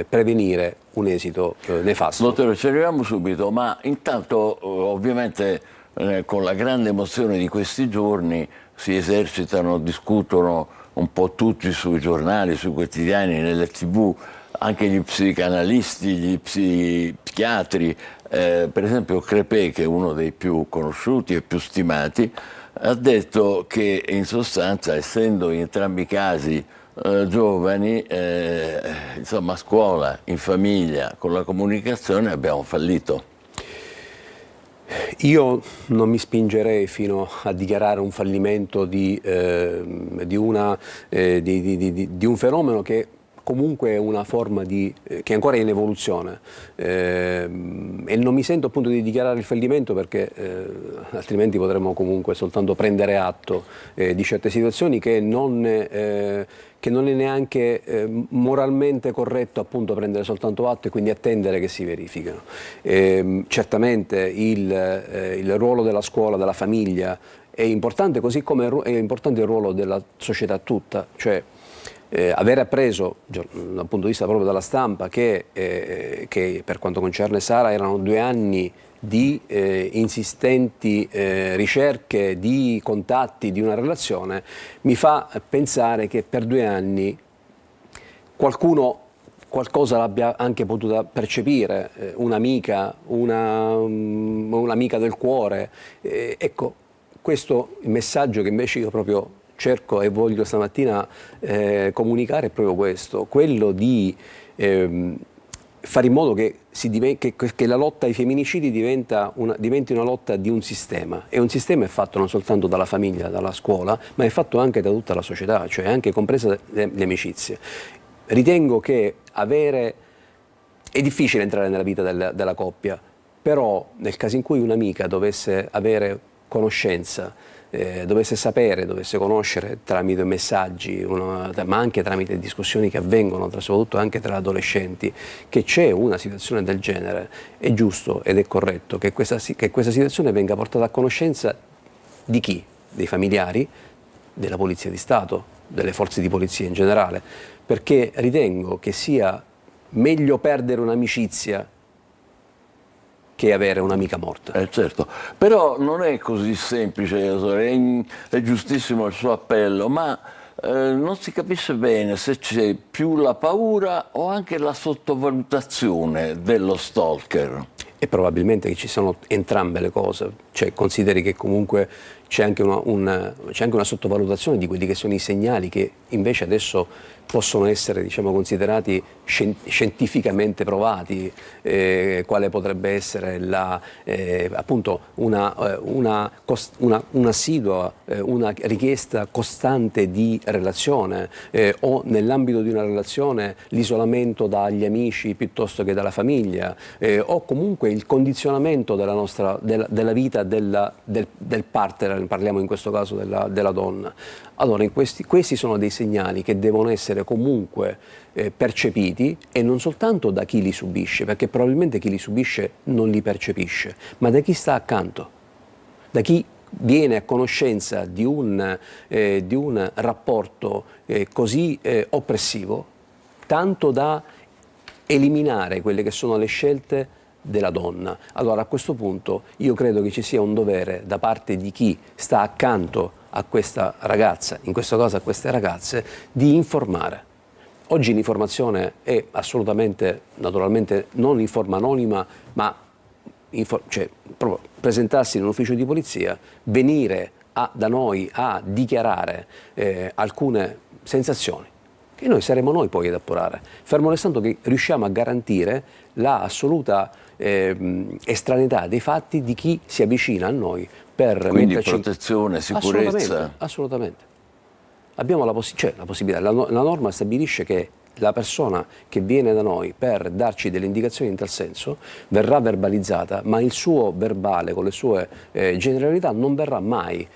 prevenire un esito nefasto. Dottore, ci arriviamo subito, ma intanto ovviamente con la grande emozione di questi giorni si esercitano, discutono un po' tutti sui giornali, sui quotidiani, nelle TV, anche gli psicanalisti, gli psichiatri, per esempio Crepè, che è uno dei più conosciuti e più stimati, ha detto che in sostanza, essendo in entrambi i casi giovani, insomma a scuola, in famiglia, con la comunicazione abbiamo fallito. Io non mi spingerei fino a dichiarare un fallimento di un fenomeno che comunque è una forma che è ancora in evoluzione, e non mi sento appunto di dichiarare il fallimento perché altrimenti potremmo comunque soltanto prendere atto di certe situazioni che non è neanche moralmente corretto appunto prendere soltanto atto e quindi attendere che si verificano. Certamente il ruolo della scuola, della famiglia è importante, così come è importante il ruolo della società tutta, cioè aver appreso dal punto di vista proprio della stampa che per quanto concerne Sara erano 2 anni di insistenti ricerche, di contatti, di una relazione, mi fa pensare che per 2 anni qualcuno qualcosa l'abbia anche potuta percepire, un'amica del cuore. Ecco, questo il messaggio che invece io proprio cerco e voglio stamattina comunicare è proprio questo, quello di fare in modo che la lotta ai femminicidi diventi una lotta di un sistema, e un sistema è fatto non soltanto dalla famiglia, dalla scuola, ma è fatto anche da tutta la società, cioè anche compresa le amicizie. Ritengo che è difficile entrare nella vita della coppia, però nel caso in cui un'amica dovesse avere conoscenza, dovesse sapere, dovesse conoscere tramite messaggi, ma anche tramite discussioni che avvengono, soprattutto anche tra adolescenti, che c'è una situazione del genere, è giusto ed è corretto che questa situazione venga portata a conoscenza di chi? Dei familiari, della Polizia di Stato, delle forze di polizia in generale, perché ritengo che sia meglio perdere un'amicizia che avere un'amica morta. Certo, però non è così semplice, è giustissimo il suo appello, ma non si capisce bene se c'è più la paura o anche la sottovalutazione dello stalker. E probabilmente che ci sono entrambe le cose, cioè consideri che comunque c'è anche una sottovalutazione di quelli che sono i segnali che invece adesso possono essere, diciamo, considerati scientificamente provati, quale potrebbe essere appunto un'assidua, una richiesta costante di relazione, o nell'ambito di una relazione l'isolamento dagli amici piuttosto che dalla famiglia, o comunque il condizionamento della vita del partner, parliamo in questo caso della donna. Allora questi sono dei segnali che devono essere comunque percepiti, e non soltanto da chi li subisce, perché probabilmente chi li subisce non li percepisce, ma da chi sta accanto, da chi viene a conoscenza di un rapporto così oppressivo, tanto da eliminare quelle che sono le scelte della donna. Allora a questo punto io credo che ci sia un dovere da parte di chi sta accanto a questa ragazza, in questo caso a queste ragazze, di informare. Oggi l'informazione è assolutamente, naturalmente non in forma anonima, ma cioè proprio presentarsi in un ufficio di polizia, venire da noi a dichiarare alcune sensazioni, che noi saremo noi poi ad appurare, fermo restando che riusciamo a garantire la assoluta estraneità dei fatti di chi si avvicina a noi per quindi protezione, sicurezza. Assolutamente. Abbiamo la possibilità, la norma stabilisce che la persona che viene da noi per darci delle indicazioni in tal senso verrà verbalizzata, ma il suo verbale con le sue generalità non verrà mai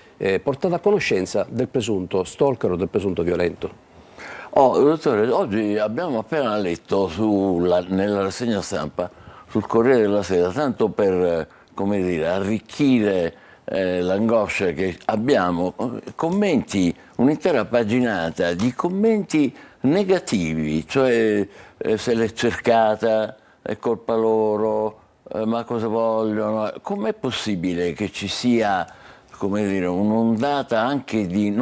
portato a conoscenza del presunto stalker o del presunto violento. Dottore, oggi abbiamo appena letto nella rassegna stampa sul Corriere della Sera, tanto per, come dire, arricchire l'angoscia che abbiamo, commenti, un'intera paginata di commenti negativi, cioè se l'è cercata, è colpa loro, ma cosa vogliono? Com'è possibile che ci sia, come dire, un'ondata anche di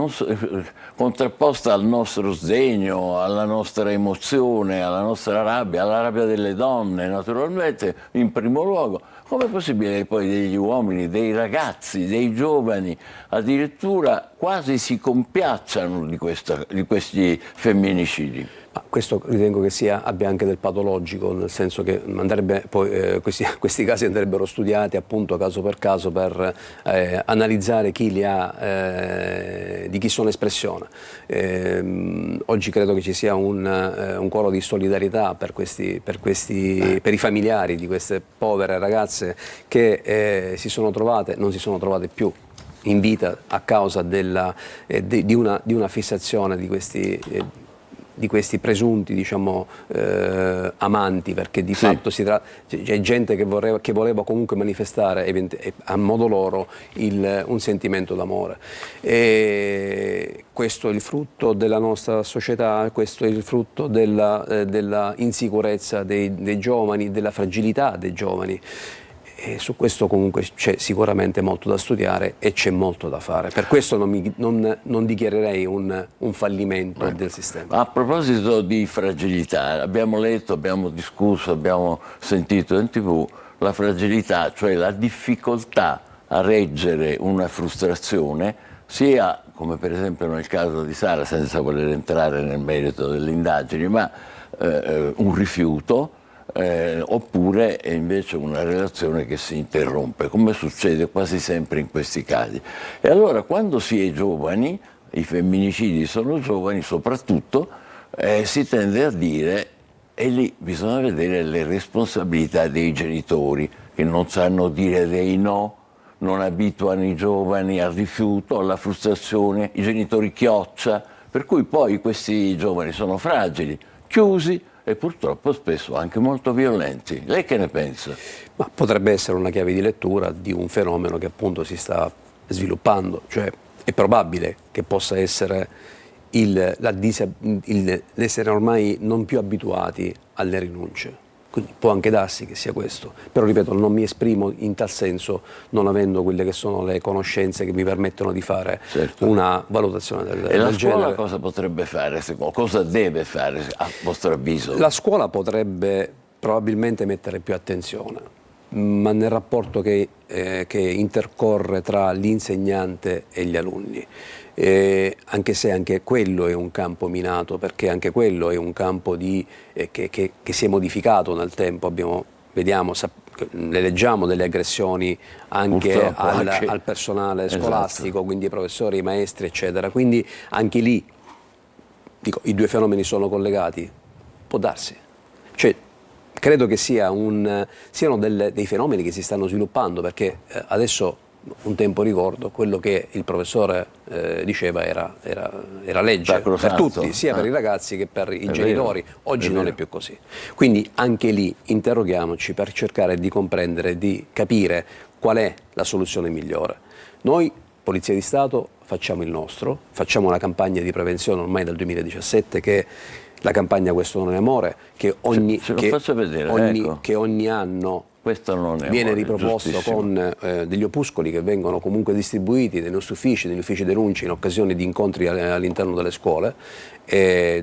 contrapposta al nostro sdegno, alla nostra emozione, alla nostra rabbia, alla rabbia delle donne naturalmente in primo luogo? Com'è possibile che poi degli uomini, dei ragazzi, dei giovani addirittura quasi si compiacciano di questi femminicidi? Ma questo ritengo che abbia anche del patologico, nel senso che questi casi andrebbero studiati appunto caso per caso per analizzare chi li ha, di chi sono espressione. Oggi credo che ci sia un coro di solidarietà per i familiari di queste povere ragazze che non si sono trovate più in vita a causa di una fissazione di questi presunti, diciamo, amanti, perché di fatto c'è gente che voleva comunque manifestare a modo loro un sentimento d'amore. E questo è il frutto della nostra società, questo è il frutto della insicurezza dei giovani, della fragilità dei giovani. E su questo comunque c'è sicuramente molto da studiare e c'è molto da fare. Per questo non dichiarerei un fallimento del sistema. A proposito di fragilità, abbiamo letto, abbiamo discusso, abbiamo sentito in TV la fragilità, cioè la difficoltà a reggere una frustrazione, sia come per esempio nel caso di Sara, senza voler entrare nel merito delle indagini, ma un rifiuto, oppure è invece una relazione che si interrompe, come succede quasi sempre in questi casi. E allora quando si è giovani, i femminicidi sono giovani soprattutto, si tende a dire, e lì bisogna vedere le responsabilità dei genitori che non sanno dire dei no, non abituano i giovani al rifiuto, alla frustrazione, i genitori chioccia, per cui poi questi giovani sono fragili, chiusi, e purtroppo spesso anche molto violenti. Lei che ne pensa? Ma potrebbe essere una chiave di lettura di un fenomeno che appunto si sta sviluppando, cioè è probabile che possa essere l'essere ormai non più abituati alle rinunce. Quindi può anche darsi che sia questo, però ripeto, non mi esprimo in tal senso non avendo quelle che sono le conoscenze che mi permettono di fare una valutazione del genere. E la scuola cosa potrebbe fare, cosa deve fare a vostro avviso? La scuola potrebbe probabilmente mettere più attenzione, ma nel rapporto che intercorre tra l'insegnante e gli alunni. Anche se anche quello è un campo minato, perché anche quello è un campo che si è modificato nel tempo. Le leggiamo delle aggressioni anche al personale scolastico, quindi ai professori, ai maestri, eccetera. Quindi anche lì, dico, i due fenomeni sono collegati? Può darsi. Cioè, credo che siano dei fenomeni che si stanno sviluppando, perché adesso un tempo ricordo quello che il professore diceva era legge per tutti, sia per i ragazzi che per i genitori. Oggi non è più così. Quindi anche lì interroghiamoci per cercare di comprendere, di capire qual è la soluzione migliore. Noi, Polizia di Stato, facciamo il nostro, facciamo una campagna di prevenzione ormai dal 2017 che la campagna Questo non è amore, che ogni anno viene riproposto con degli opuscoli che vengono comunque distribuiti nei nostri uffici, negli uffici denunce in occasione di incontri all'interno delle scuole,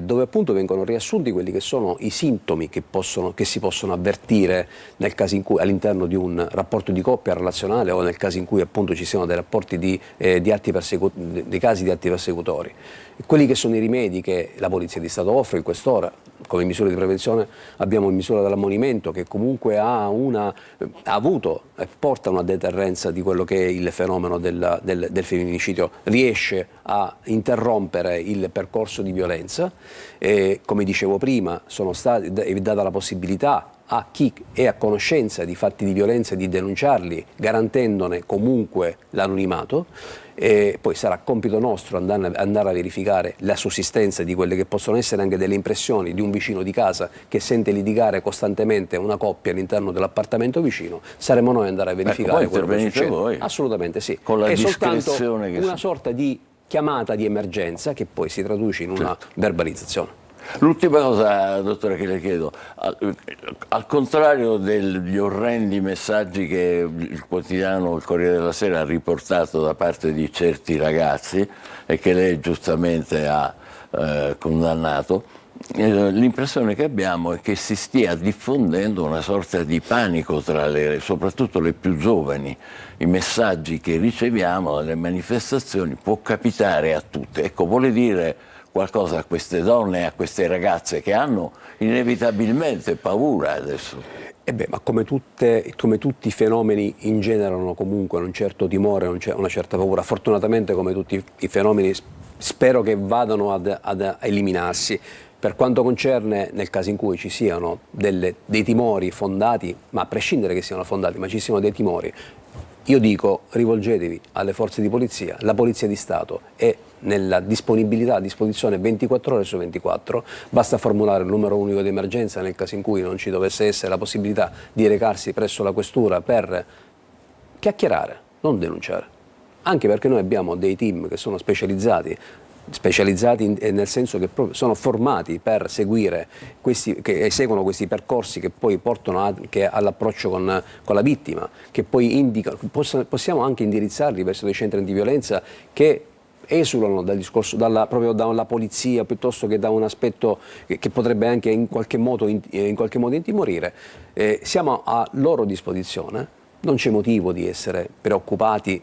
dove appunto vengono riassunti quelli che sono i sintomi che si possono avvertire nel caso in cui all'interno di un rapporto di coppia relazionale o nel caso in cui appunto ci siano dei rapporti dei casi di atti persecutori. Quelli che sono i rimedi che la Polizia di Stato offre in quest'ora, come misure di prevenzione abbiamo in misura dell'ammonimento, che comunque ha una avuto e porta una deterrenza di quello che è il fenomeno del femminicidio, riesce a interrompere il percorso di violenza. Come dicevo prima, è data la possibilità a chi è a conoscenza di fatti di violenza di denunciarli, garantendone comunque l'anonimato. E poi sarà compito nostro andare a verificare la sussistenza di quelle che possono essere anche delle impressioni di un vicino di casa che sente litigare costantemente una coppia all'interno dell'appartamento vicino. Saremo noi ad andare a verificare quello che succede. Voi. Assolutamente sì. Con la è discrezione soltanto una sorta di chiamata di emergenza che poi si traduce in una verbalizzazione. L'ultima cosa, dottore, che le chiedo, al contrario degli orrendi messaggi che il quotidiano, il Corriere della Sera, ha riportato da parte di certi ragazzi e che lei giustamente ha condannato, l'impressione che abbiamo è che si stia diffondendo una sorta di panico tra soprattutto le più giovani. I messaggi che riceviamo dalle manifestazioni può capitare a tutte. Ecco, vuole dire qualcosa a queste donne e a queste ragazze che hanno inevitabilmente paura adesso? Ma come tutti i fenomeni ingenerano comunque un certo timore, una certa paura. Fortunatamente, come tutti i fenomeni, spero che vadano ad eliminarsi. Per quanto concerne nel caso in cui ci siano dei timori fondati, ma a prescindere che siano fondati, ma ci siano dei timori, io dico rivolgetevi alle forze di polizia, la Polizia di Stato è nella disponibilità, a disposizione 24 ore su 24, basta formulare il numero unico di emergenza nel caso in cui non ci dovesse essere la possibilità di recarsi presso la questura per chiacchierare, non denunciare. Anche perché noi abbiamo dei team che sono specializzati nel senso che sono formati per seguire che seguono questi percorsi che poi portano anche all'approccio con la vittima, che poi possiamo anche indirizzarli verso dei centri antiviolenza che esulano dal discorso proprio dalla polizia piuttosto che da un aspetto che potrebbe anche in qualche modo intimorire. Siamo a loro disposizione, non c'è motivo di essere preoccupati.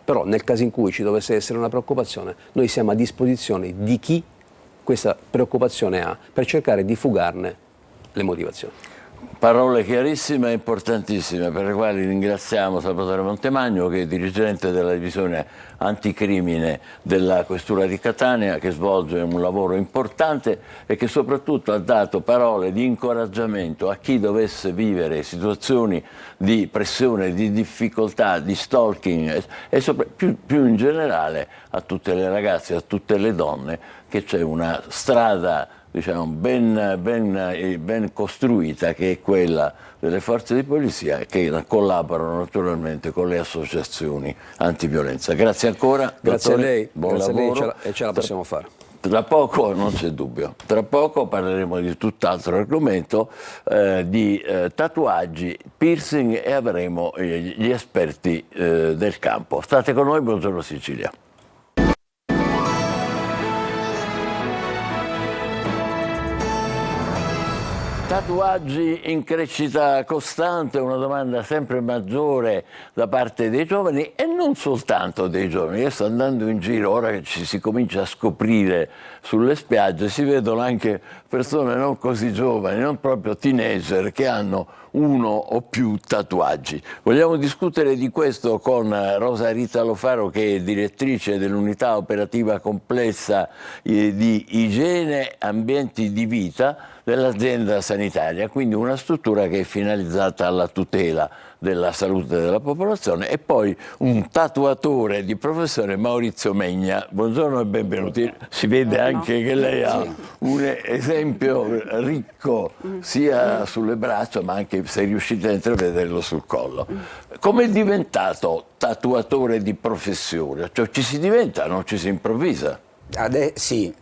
Però nel caso in cui ci dovesse essere una preoccupazione, noi siamo a disposizione di chi questa preoccupazione ha per cercare di fugarne le motivazioni. Parole chiarissime e importantissime, per le quali ringraziamo Salvatore Montemagno, che è dirigente della divisione anticrimine della Questura di Catania, che svolge un lavoro importante e che soprattutto ha dato parole di incoraggiamento a chi dovesse vivere situazioni di pressione, di difficoltà, di stalking e più in generale a tutte le ragazze, a tutte le donne, che c'è una strada, diciamo, ben costruita, che è quella delle forze di polizia, che collaborano naturalmente con le associazioni antiviolenza. Grazie ancora. Grazie dottore, a lei, buon grazie lavoro. a lei e ce la possiamo fare. Tra poco, non c'è dubbio, tra poco parleremo di tutt'altro argomento, di tatuaggi, piercing, e avremo gli esperti del campo. State con noi, buongiorno Sicilia. Tatuaggi in crescita costante, una domanda sempre maggiore da parte dei giovani e non soltanto dei giovani. Io sto andando in giro, ora che ci si comincia a scoprire sulle spiagge, si vedono anche persone non così giovani, non proprio teenager, che hanno uno o più tatuaggi. Vogliamo discutere di questo con Rosa Rita Lofaro, che è direttrice dell'unità operativa complessa di igiene ambienti di vita dell'azienda sanitaria, quindi una struttura che è finalizzata alla tutela della salute della popolazione, e poi un tatuatore di professione, Maurizio Megna. Buongiorno e benvenuti. Si vede anche che lei ha un esempio ricco sia sulle braccia, ma anche, se riuscite a intravederlo, sul collo. Come è diventato tatuatore di professione? Cioè, ci si diventa, non ci si improvvisa? Sì.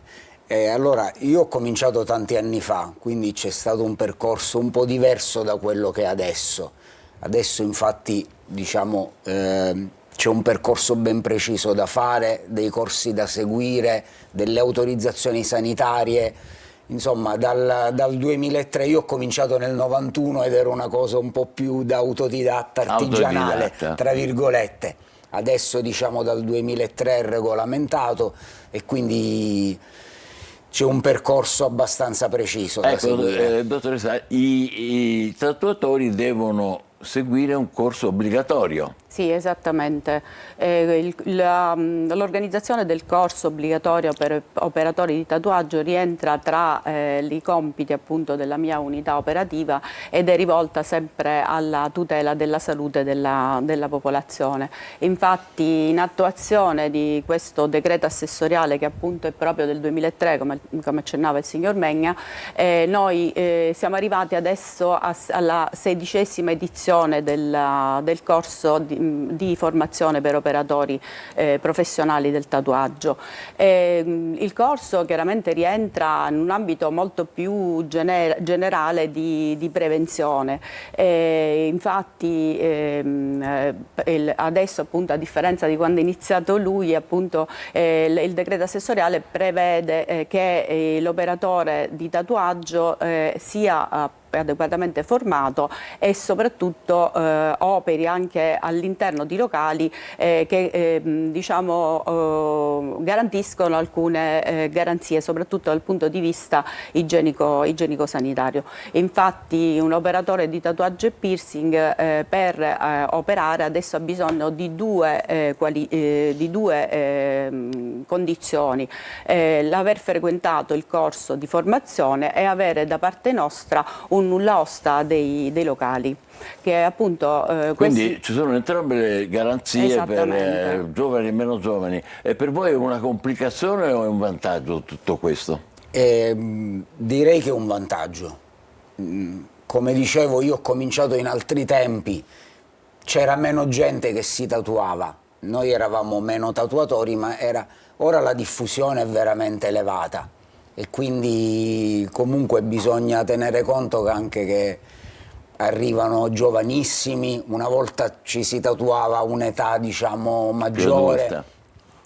Allora, io ho cominciato tanti anni fa, quindi c'è stato un percorso un po' diverso da quello che è adesso. Adesso infatti, diciamo, c'è un percorso ben preciso da fare, dei corsi da seguire, delle autorizzazioni sanitarie. Insomma, dal 2003, io ho cominciato nel 91 ed era una cosa un po' più da autodidatta, artigianale, tra virgolette. Adesso, diciamo, dal 2003 è regolamentato e quindi c'è un percorso abbastanza preciso da seguire. Dottoressa, i tatuatori devono seguire un corso obbligatorio. Sì, esattamente. L'organizzazione del corso obbligatorio per operatori di tatuaggio rientra tra i compiti appunto della mia unità operativa ed è rivolta sempre alla tutela della salute della popolazione. Infatti, in attuazione di questo decreto assessoriale che appunto è proprio del 2003, come accennava il signor Megna, noi siamo arrivati adesso alla 16ª edizione del corso di formazione per operatori professionali del tatuaggio. Il corso chiaramente rientra in un ambito molto più generale di prevenzione. Infatti adesso appunto, a differenza di quando è iniziato lui, appunto il decreto assessoriale prevede che l'operatore di tatuaggio sia adeguatamente formato e soprattutto operi anche all'interno di locali che garantiscono alcune garanzie, soprattutto dal punto di vista igienico-sanitario. Infatti un operatore di tatuaggio e piercing per operare adesso ha bisogno di due condizioni: l'aver frequentato il corso di formazione e avere da parte nostra un nulla osta dei locali. Che appunto, quindi ci sono entrambe le garanzie per giovani e meno giovani. E per voi è una complicazione o è un vantaggio tutto questo? Direi che è un vantaggio. Come dicevo, io ho cominciato in altri tempi, c'era meno gente che si tatuava, noi eravamo meno tatuatori, ma ora la diffusione è veramente elevata e quindi comunque bisogna tenere conto che arrivano giovanissimi, una volta ci si tatuava a un'età diciamo maggiore.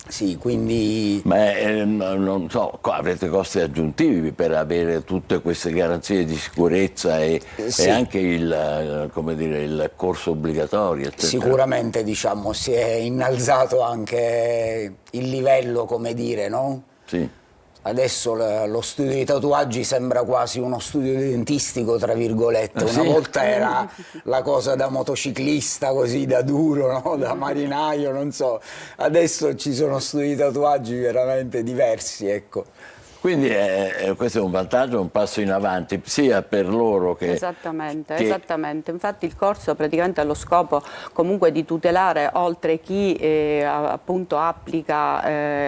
Sì, quindi... Ma non so, avrete costi aggiuntivi per avere tutte queste garanzie di sicurezza e anche il corso obbligatorio, eccetera. Sicuramente, diciamo, si è innalzato anche il livello, come dire, no? Sì. Adesso lo studio di tatuaggi sembra quasi uno studio dentistico, tra virgolette. Una volta era la cosa da motociclista, così da duro, no? Da marinaio, non so. Adesso ci sono studi di tatuaggi veramente diversi, ecco. Quindi questo è un vantaggio, un passo in avanti, sia per loro che... Esattamente. Infatti il corso praticamente ha lo scopo comunque di tutelare, oltre chi appunto applica,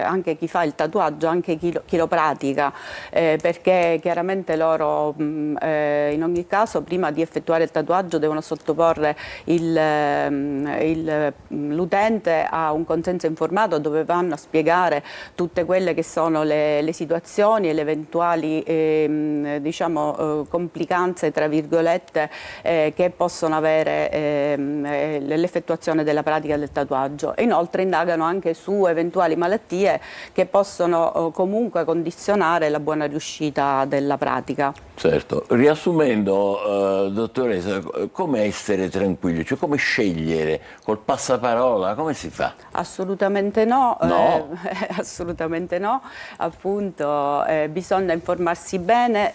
anche chi fa il tatuaggio, anche chi lo pratica, perché chiaramente loro in ogni caso prima di effettuare il tatuaggio devono sottoporre l'utente a un consenso informato dove vanno a spiegare tutte quelle che sono le situazioni e le eventuali complicanze tra virgolette che possono avere l'effettuazione della pratica del tatuaggio. E inoltre indagano anche su eventuali malattie che possono comunque condizionare la buona riuscita della pratica. Certo, riassumendo, dottoressa, come essere tranquilli, cioè come scegliere, col passaparola, come si fa? Assolutamente no, assolutamente no, appunto bisogna informarsi bene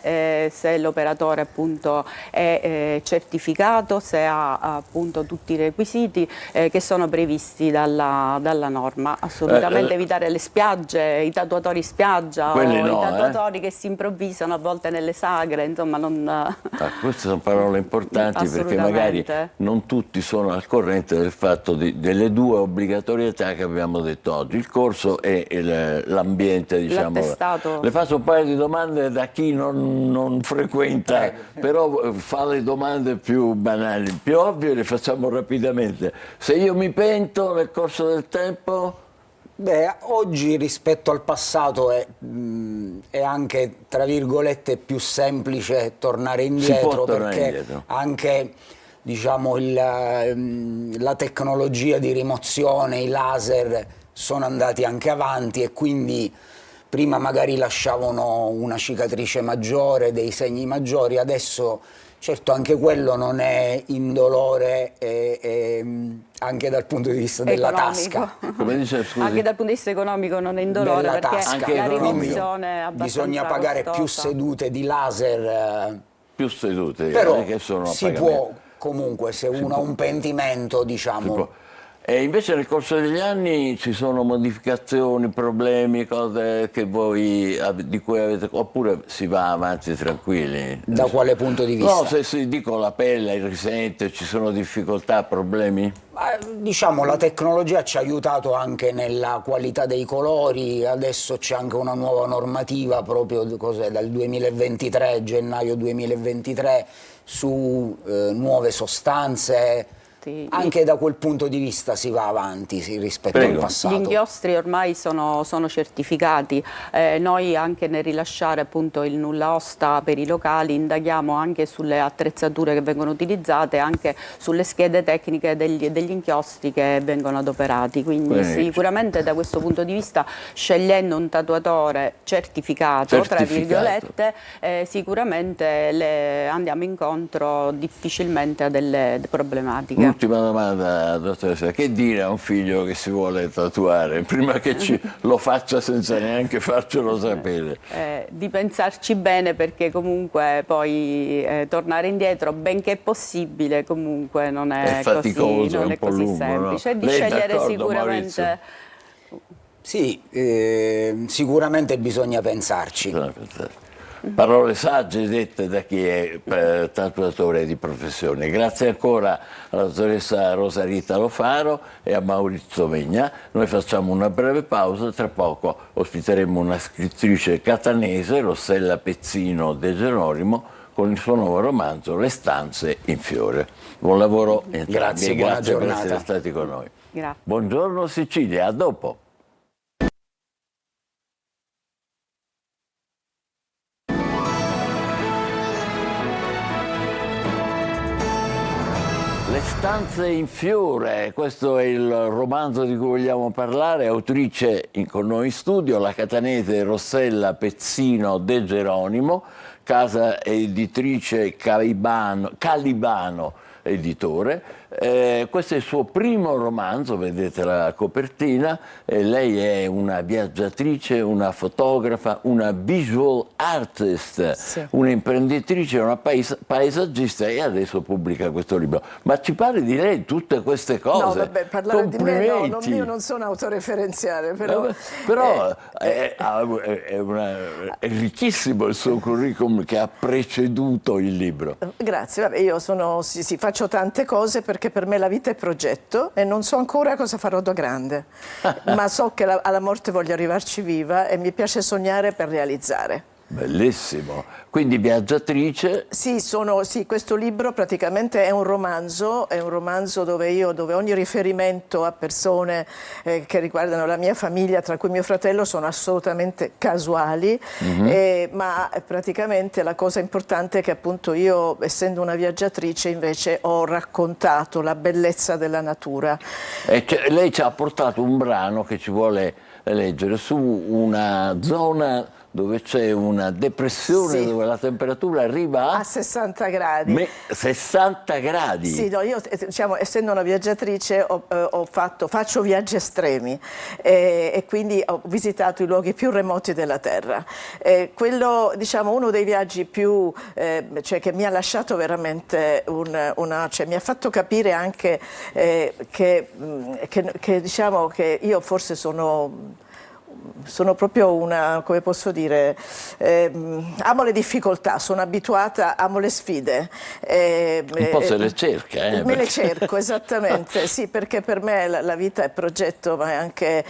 se l'operatore appunto è certificato, se ha appunto tutti i requisiti che sono previsti dalla norma. Assolutamente evitare le spiagge, i tatuatori spiaggia o i tatuatori che si improvvisano a volte nelle sagre, insomma non... Queste sono parole importanti perché magari non tutti sono al corrente del fatto delle due obbligatorietà che abbiamo detto oggi, il corso e l'ambiente, diciamo. L'attestato. Le faccio un paio di domande da chi non frequenta, però fa le domande più banali, più ovvie le facciamo rapidamente. Se io mi pento nel corso del tempo? Beh, oggi rispetto al passato è anche, tra virgolette, più semplice tornare indietro, perché anche diciamo, la tecnologia di rimozione, i laser sono andati anche avanti e quindi prima magari lasciavano una cicatrice maggiore, dei segni maggiori, adesso Certo, anche quello non è indolore anche dal punto di vista della tasca. Come dice, scusi? Anche dal punto di vista economico non è indolore, Della perché tasca. la Anche riduzione è abbastanza Bisogna pagare più costosa. sedute di laser, Più sedute, però che sono a si pagamento. può comunque, se uno ha un pentimento, diciamo... E invece nel corso degli anni ci sono modificazioni, problemi, cose che voi, di cui avete, oppure si va avanti tranquilli? Da quale punto di vista? No, se si dico la pelle, il risente, ci sono difficoltà, problemi? Diciamo, la tecnologia ci ha aiutato anche nella qualità dei colori, adesso c'è anche una nuova normativa proprio dal 2023, gennaio 2023, su nuove sostanze. Anche da quel punto di vista si va avanti rispetto al passato. Gli inchiostri ormai sono certificati, noi anche nel rilasciare appunto il nulla osta per i locali indaghiamo anche sulle attrezzature che vengono utilizzate, anche sulle schede tecniche degli inchiostri che vengono adoperati, quindi sicuramente da questo punto di vista, scegliendo un tatuatore certificato, tra virgolette, sicuramente andiamo incontro difficilmente a delle problematiche. Ultima domanda, dottoressa, che dire a un figlio che si vuole tatuare prima che lo faccia senza neanche farcelo sapere? Di pensarci bene, perché comunque poi tornare indietro, benché possibile, comunque non è faticoso, così, non è così lungo, semplice. No? Di scegliere sicuramente... Sì, sicuramente bisogna pensarci. Parole sagge dette da chi è tatuatore di professione. Grazie ancora alla dottoressa Rosa Rita Lofaro e a Maurizio Megna. Noi facciamo una breve pausa, tra poco ospiteremo una scrittrice catanese, Rossella Pezzino De Geronimo, con il suo nuovo romanzo Le stanze in fiore. Buon lavoro entrambi. Grazie, buona grazie per giornata. essere stati con noi. Grazie. Buongiorno Sicilia, a dopo. Le stanze in fiore, questo è il romanzo di cui vogliamo parlare, autrice con noi in studio, la catanese Rossella Pezzino De Geronimo, casa editrice Calibano editore. Questo è il suo primo romanzo, vedete la copertina. Lei è una viaggiatrice, una fotografa, una visual artist, una imprenditrice, una paesaggista, e adesso pubblica questo libro. Ma ci parli di lei tutte queste cose? No, vabbè, parlare di me no, io non sono autoreferenziale, però è ricchissimo il suo curriculum che ha preceduto il libro. Grazie, vabbè, io faccio tante cose perché per me la vita è progetto e non so ancora cosa farò da grande, ma so che alla morte voglio arrivarci viva e mi piace sognare per realizzare. Bellissimo. Quindi viaggiatrice. Sì, questo libro praticamente è un romanzo dove ogni riferimento a persone che riguardano la mia famiglia, tra cui mio fratello, sono assolutamente casuali, ma praticamente la cosa importante è che appunto io, essendo una viaggiatrice, invece ho raccontato la bellezza della natura. Lei ci ha portato un brano che ci vuole leggere su una zona dove c'è una depressione, dove la temperatura arriva a 60 gradi. 60 gradi? Sì, no, io essendo una viaggiatrice faccio viaggi estremi e quindi ho visitato i luoghi più remoti della Terra. Quello, uno dei viaggi più, che mi ha lasciato veramente mi ha fatto capire anche che io forse sono proprio come posso dire, amo le difficoltà, sono abituata, amo le sfide. Un po' se le cerca. Me le cerco, esattamente, sì, perché per me la vita è progetto, ma è anche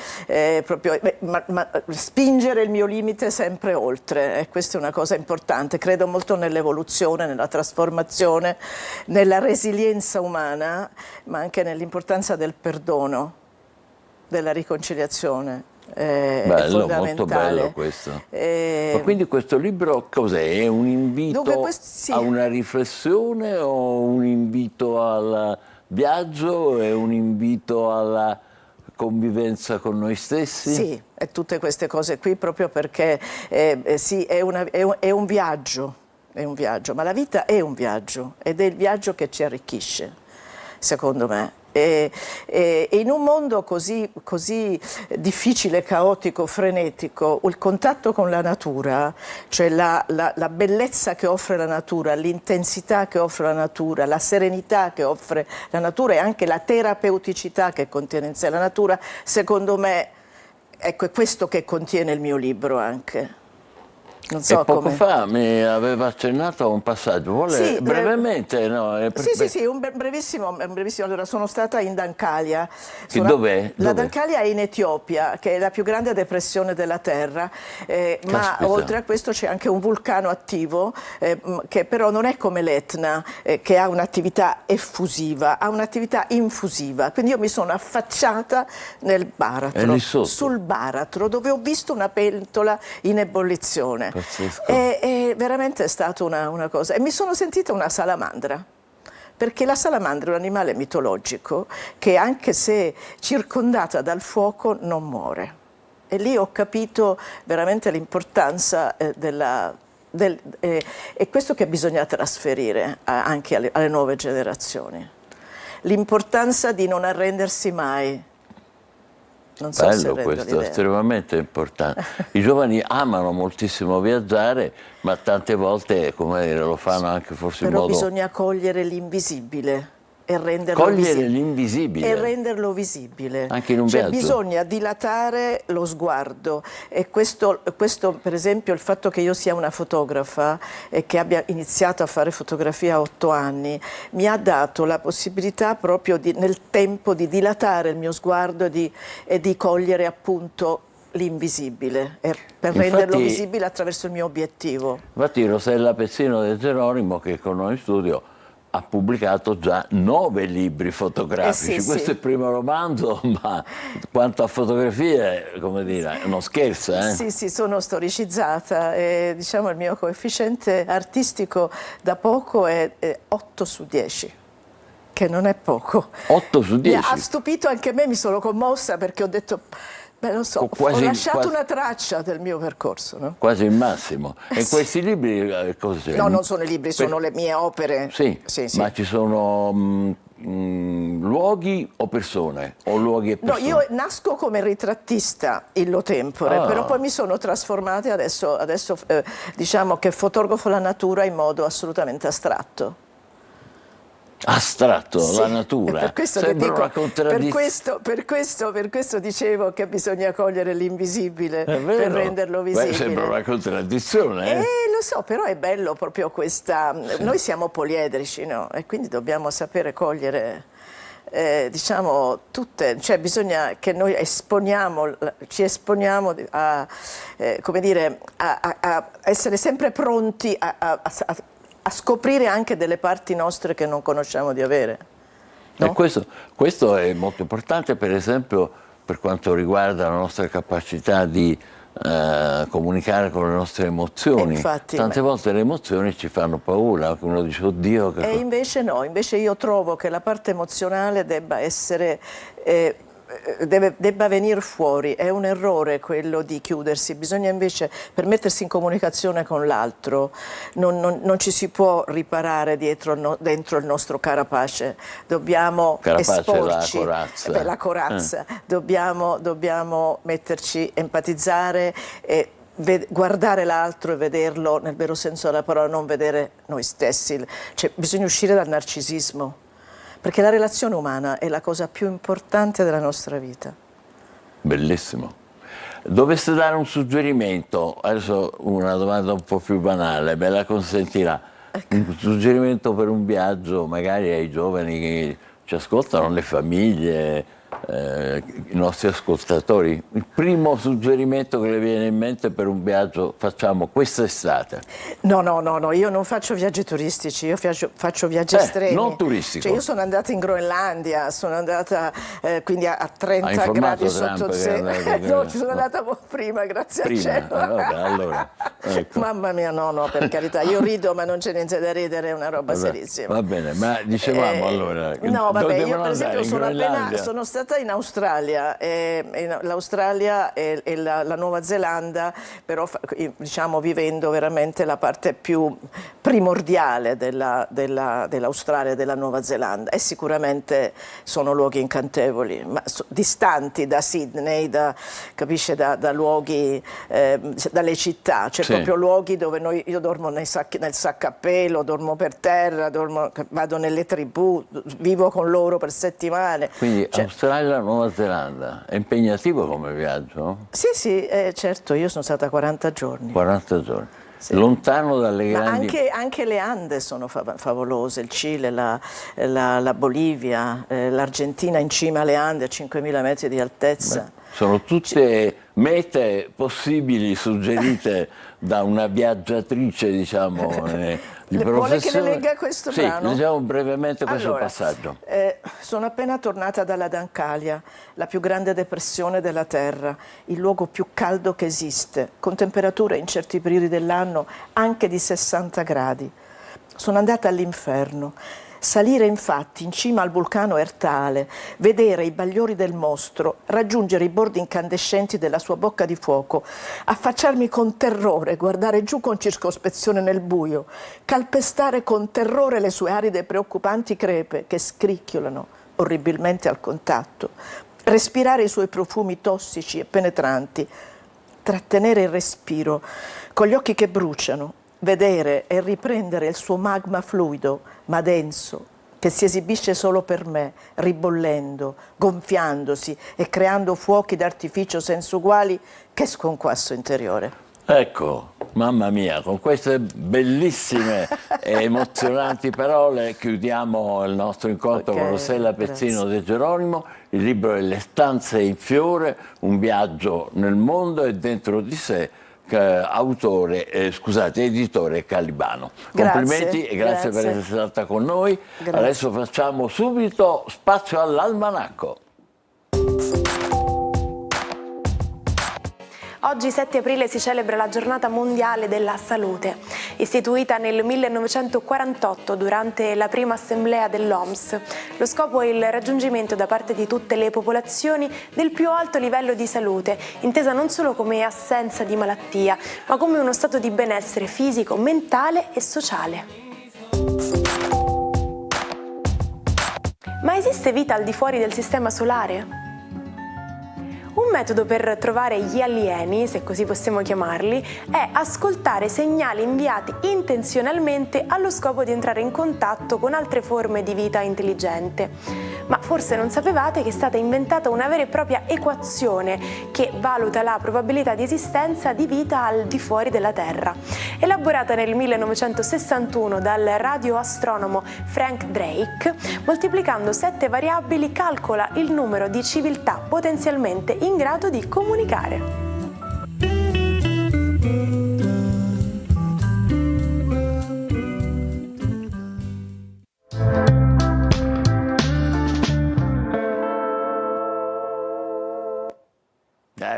proprio spingere il mio limite sempre oltre, e questa è una cosa importante. Credo molto nell'evoluzione, nella trasformazione, nella resilienza umana, ma anche nell'importanza del perdono, della riconciliazione. Bello, molto bello questo. Ma quindi questo libro cos'è? È un invito a una riflessione o un invito al viaggio? È un invito alla convivenza con noi stessi? Sì, e tutte queste cose qui, proprio perché è un viaggio. ma la vita è un viaggio ed è il viaggio che ci arricchisce, secondo me. E in un mondo così difficile, caotico, frenetico, il contatto con la natura, cioè la bellezza che offre la natura, l'intensità che offre la natura, la serenità che offre la natura e anche la terapeuticità che contiene in sé la natura, secondo me, ecco, è questo che contiene il mio libro anche. Non so e poco come... fa mi aveva accennato a un passaggio, vuole brevemente? No? Sì, un brevissimo. Allora, sono stata in Dankalia. Dov'è? La Dankalia è in Etiopia, che è la più grande depressione della Terra, ma oltre a questo c'è anche un vulcano attivo, che però non è come l'Etna, che ha un'attività effusiva, ha un'attività infusiva. Quindi io mi sono affacciata nel baratro, sul baratro, dove ho visto una pentola in ebollizione. È veramente stata una cosa, e mi sono sentita una salamandra, perché la salamandra è un animale mitologico che, anche se circondata dal fuoco, non muore. E lì ho capito veramente l'importanza è questo che bisogna trasferire anche alle nuove generazioni, l'importanza di non arrendersi mai. Non so Bello questo, è estremamente importante. I giovani amano moltissimo viaggiare, ma tante volte, come dire, lo fanno anche forse in modo... Però bisogna cogliere l'invisibile e renderlo cogliere l'invisibile. E renderlo visibile. Anche in un viaggio. Bisogna dilatare lo sguardo, e questo per esempio, il fatto che io sia una fotografa e che abbia iniziato a fare fotografia a 8 anni mi ha dato la possibilità proprio nel tempo di dilatare il mio sguardo e di cogliere appunto l'invisibile, per renderlo visibile attraverso il mio obiettivo. Infatti Rosella Pezzino De Geronimo, che è con noi in studio, ha pubblicato già 9 libri fotografici. Questo è il primo romanzo, ma quanto a fotografie, come dire, non scherza. Sì, sono storicizzata e diciamo il mio coefficiente artistico da poco è 8 su 10. Che non è poco. 8 su 10? Ha stupito anche me, mi sono commossa perché ho detto... Beh, non so, ho lasciato una traccia del mio percorso, no? Quasi il massimo. E questi libri cos'è? No, non sono i libri, sono le mie opere. Sì, ma ci sono luoghi o persone? O luoghi e persone? No, io nasco come ritrattista illo tempore, però poi mi sono trasformata e adesso diciamo che fotografo la natura in modo assolutamente astratto. Astratto, la natura. Per questo sembra dico, una contraddizione. per questo dicevo che bisogna cogliere l'invisibile per renderlo visibile. Beh, sembra una contraddizione. Lo so, però è bello proprio questa... Noi siamo poliedrici, no? E quindi dobbiamo sapere cogliere... diciamo tutte, cioè bisogna che noi ci esponiamo a, come dire, a essere sempre pronti a scoprire anche delle parti nostre che non conosciamo di avere. No? E questo è molto importante, per esempio, per quanto riguarda la nostra capacità di comunicare con le nostre emozioni. Infatti, tante volte le emozioni ci fanno paura, uno dice oddio che... E invece no, invece io trovo che la parte emozionale debba essere... debba venire fuori. È un errore quello di chiudersi, bisogna invece, per mettersi in comunicazione con l'altro, non ci si può riparare dentro il nostro carapace, dobbiamo esporci, la corazza, dobbiamo metterci, empatizzare e guardare l'altro e vederlo nel vero senso della parola, non vedere noi stessi, cioè, bisogna uscire dal narcisismo. Perché la relazione umana è la cosa più importante della nostra vita. Bellissimo. Doveste dare un suggerimento, adesso una domanda un po' più banale, me la consentirà, un suggerimento per un viaggio magari ai giovani che ci ascoltano, le famiglie, i nostri ascoltatori. Il primo suggerimento che le viene in mente per un viaggio facciamo quest'estate? No, io non faccio viaggi turistici, io faccio viaggi estremi. Non turistico. Cioè, io sono andata in Groenlandia, sono andata quindi a 30 gradi sotto zero. No, ci sono andata prima, grazie al cielo. Vabbè, allora, ecco. Mamma mia, no, per carità, io rido ma non c'è niente da ridere, è una roba serissima. Va bene, ma dicevamo allora... No, vabbè, io per esempio sono stata stata in Australia, l'Australia e la Nuova Zelanda, però diciamo vivendo veramente la parte più primordiale dell'Australia e della Nuova Zelanda, e sicuramente sono luoghi incantevoli, ma distanti da Sydney, capisce, da luoghi, dalle città, cioè proprio luoghi dove io dormo nel sacco a pelo, dormo per terra, vado nelle tribù, vivo con loro per settimane. Quindi Australia, Nuova Zelanda, è impegnativo come viaggio? Sì, certo, io sono stata 40 giorni. 40 giorni. Sì. Lontano dalle grandi... Ma anche le Ande sono favolose, il Cile, la Bolivia, l'Argentina in cima alle Ande a 5.000 metri di altezza. Sono tutte mete possibili suggerite da una viaggiatrice, diciamo, di Le vuole che le professione. legga questo Sì, brano? leggiamo brevemente questo passaggio. Sono appena tornata dalla Dancalia, la più grande depressione della Terra, il luogo più caldo che esiste, con temperature in certi periodi dell'anno anche di 60 gradi. Sono andata all'inferno. Salire infatti in cima al vulcano Ertale, vedere i bagliori del mostro, raggiungere i bordi incandescenti della sua bocca di fuoco, affacciarmi con terrore, guardare giù con circospezione nel buio, calpestare con terrore le sue aride e preoccupanti crepe che scricchiolano orribilmente al contatto, respirare i suoi profumi tossici e penetranti, trattenere il respiro con gli occhi che bruciano, vedere e riprendere il suo magma fluido, ma denso, che si esibisce solo per me, ribollendo, gonfiandosi e creando fuochi d'artificio senza uguali. Che sconquasso interiore. Ecco, mamma mia, con queste bellissime e emozionanti parole chiudiamo il nostro incontro con Rossella Pezzino De Geronimo. Il libro è Le stanze in fiore, un viaggio nel mondo e dentro di sé. Editore Calibano. Complimenti e grazie per essere stata con noi. Grazie. Adesso facciamo subito spazio all'almanacco. Oggi 7 aprile si celebra la Giornata Mondiale della Salute, istituita nel 1948 durante la prima assemblea dell'OMS. Lo scopo è il raggiungimento da parte di tutte le popolazioni del più alto livello di salute, intesa non solo come assenza di malattia, ma come uno stato di benessere fisico, mentale e sociale. Ma esiste vita al di fuori del sistema solare? Un metodo per trovare gli alieni, se così possiamo chiamarli, è ascoltare segnali inviati intenzionalmente allo scopo di entrare in contatto con altre forme di vita intelligente. Ma forse non sapevate che è stata inventata una vera e propria equazione che valuta la probabilità di esistenza di vita al di fuori della Terra. Elaborata nel 1961 dal radioastronomo Frank Drake, moltiplicando 7 variabili calcola il numero di civiltà potenzialmente in grado di comunicare.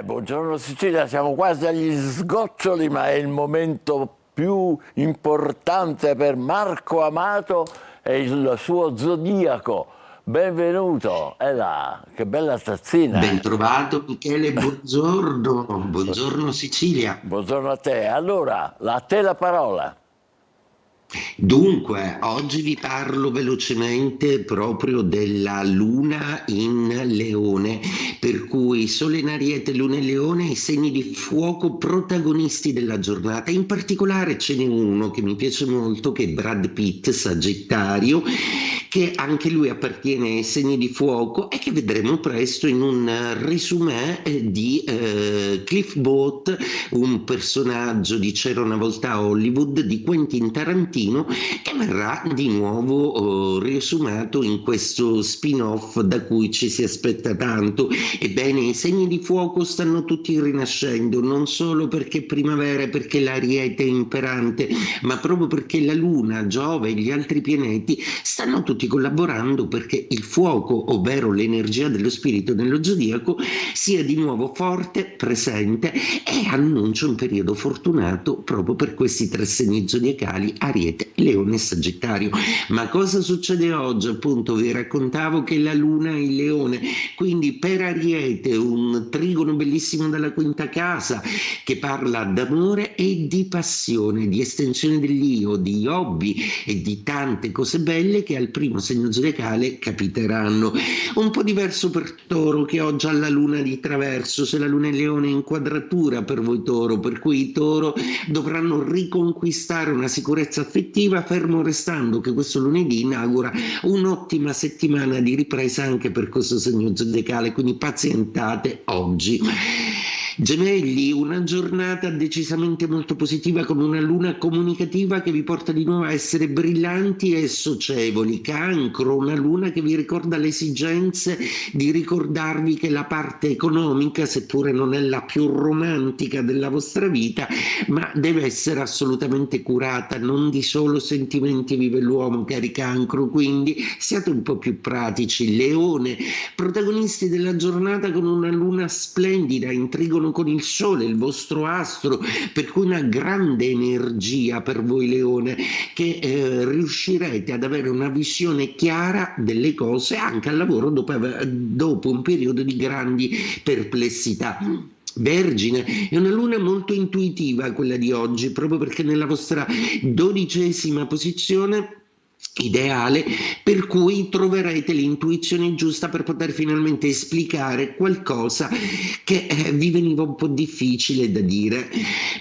Buongiorno Sicilia, siamo quasi agli sgoccioli, ma è il momento più importante per Marco Amato e il suo zodiaco. Benvenuto, è là, che bella tazzina. Ben trovato Michele, buongiorno, buongiorno Sicilia. Buongiorno a te, allora, a te la parola. Dunque, oggi vi parlo velocemente proprio della Luna in Leone, per cui Sole in Ariete, Luna in Leone, i segni di fuoco protagonisti della giornata. In particolare ce n'è uno che mi piace molto, che è Brad Pitt, Sagittario, che anche lui appartiene ai segni di fuoco e che vedremo presto in un résumé di Cliff Booth, un personaggio di C'era una volta a Hollywood di Quentin Tarantino, che verrà di nuovo riesumato in questo spin-off da cui ci si aspetta tanto. Ebbene, i segni di fuoco stanno tutti rinascendo, non solo perché è primavera e perché l'Ariete è imperante, ma proprio perché la Luna, Giove e gli altri pianeti stanno tutti collaborando perché il fuoco, ovvero l'energia dello spirito nello zodiaco, sia di nuovo forte, presente e annuncia un periodo fortunato proprio per questi 3 segni zodiacali, Ariete, Ariete, Leone e Sagittario. Ma cosa succede oggi? Appunto vi raccontavo che la Luna è in Leone, quindi per Ariete un trigono bellissimo dalla quinta casa che parla d'amore e di passione, di estensione dell'io, di hobby e di tante cose belle che al primo segno zodiacale capiteranno. Un po' diverso per Toro, che oggi ha la Luna di Traverso, se la Luna è Leone in quadratura per voi Toro, per cui i Toro dovranno riconquistare una sicurezza affettiva, fermo restando che questo lunedì inaugura un'ottima settimana di ripresa anche per questo segno zodiacale, quindi pazientate oggi. Gemelli, una giornata decisamente molto positiva con una luna comunicativa che vi porta di nuovo a essere brillanti e socievoli. Cancro, una luna che vi ricorda le esigenze di ricordarvi che la parte economica, seppure non è la più romantica della vostra vita, ma deve essere assolutamente curata, non di solo sentimenti vive l'uomo, cari Cancro, quindi siate un po' più pratici. Leone, protagonisti della giornata con una luna splendida, intrigono con il Sole, il vostro astro, per cui una grande energia per voi Leone, che riuscirete ad avere una visione chiara delle cose anche al lavoro dopo un periodo di grandi perplessità. Vergine, è una luna molto intuitiva quella di oggi, proprio perché nella vostra 12ª posizione ideale, per cui troverete l'intuizione giusta per poter finalmente esplicare qualcosa che vi veniva un po' difficile da dire.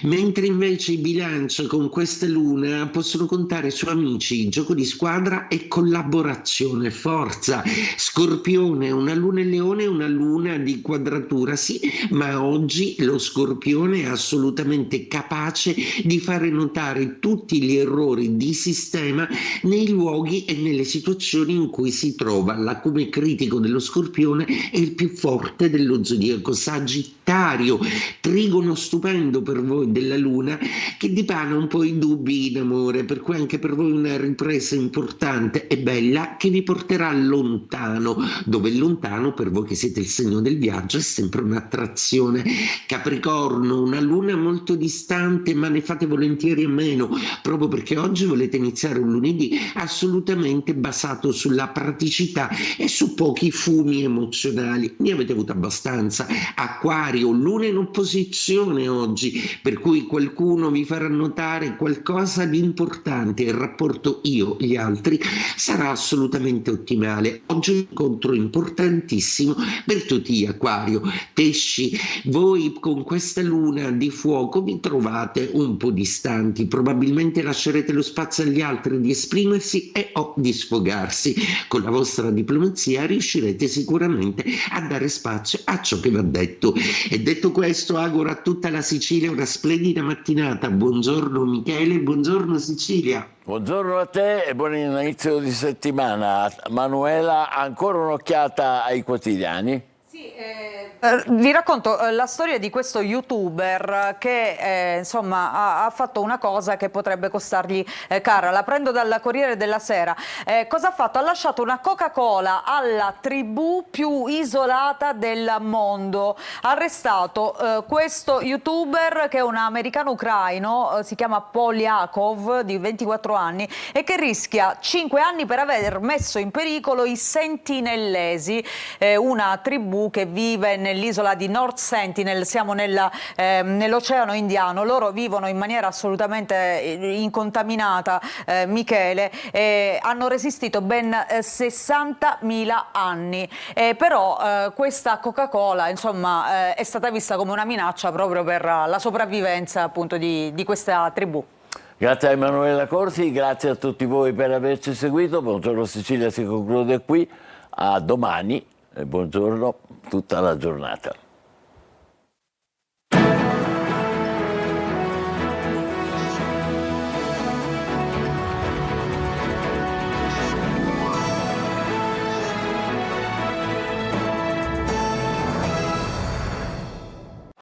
Mentre invece i Bilancia con questa luna possono contare su amici, gioco di squadra e collaborazione, forza. Scorpione, una luna in Leone è una luna di quadratura, sì, ma oggi lo Scorpione è assolutamente capace di fare notare tutti gli errori di sistema nei luoghi e nelle situazioni in cui si trova. L'acume critico dello Scorpione è il più forte dello zodiaco. Sagittario, trigono stupendo per voi della Luna che dipana un po' i dubbi in amore, per cui anche per voi una ripresa importante e bella che vi porterà lontano, dove lontano per voi che siete il segno del viaggio è sempre un'attrazione. Capricorno, una Luna molto distante, ma ne fate volentieri a meno, proprio perché oggi volete iniziare un lunedì assolutamente basato sulla praticità e su pochi fumi emozionali. Ne avete avuto abbastanza. Acquario, luna in opposizione oggi, per cui qualcuno vi farà notare qualcosa di importante. Il rapporto io-gli altri sarà assolutamente ottimale. Oggi un incontro importantissimo per tutti gli Acquario. Pesci, voi con questa luna di fuoco vi trovate un po' distanti, probabilmente lascerete lo spazio agli altri di esprimersi e o di sfogarsi. Con la vostra diplomazia riuscirete sicuramente a dare spazio a ciò che va detto. E detto questo, auguro a tutta la Sicilia una splendida mattinata. Buongiorno Michele, buongiorno Sicilia. Buongiorno a te e buon inizio di settimana. Manuela, ancora un'occhiata ai quotidiani? Vi racconto la storia di questo youtuber che insomma ha fatto una cosa che potrebbe costargli cara. La prendo dal Corriere della Sera. Cosa ha fatto? Ha lasciato una Coca-Cola alla tribù più isolata del mondo. Ha arrestato questo youtuber che è un americano ucraino, si chiama Polyakov, di 24 anni, e che rischia 5 anni per aver messo in pericolo i sentinellesi, una tribù che vive nell'isola di North Sentinel. Siamo nell'Oceano Indiano. Loro vivono in maniera assolutamente incontaminata, Michele, hanno resistito ben 60.000 anni, però questa Coca-Cola insomma è stata vista come una minaccia proprio per la sopravvivenza appunto di questa tribù. Grazie a Emanuela Corsi, grazie a tutti voi per averci seguito. Buongiorno Sicilia si conclude qui, a domani e buongiorno tutta la giornata.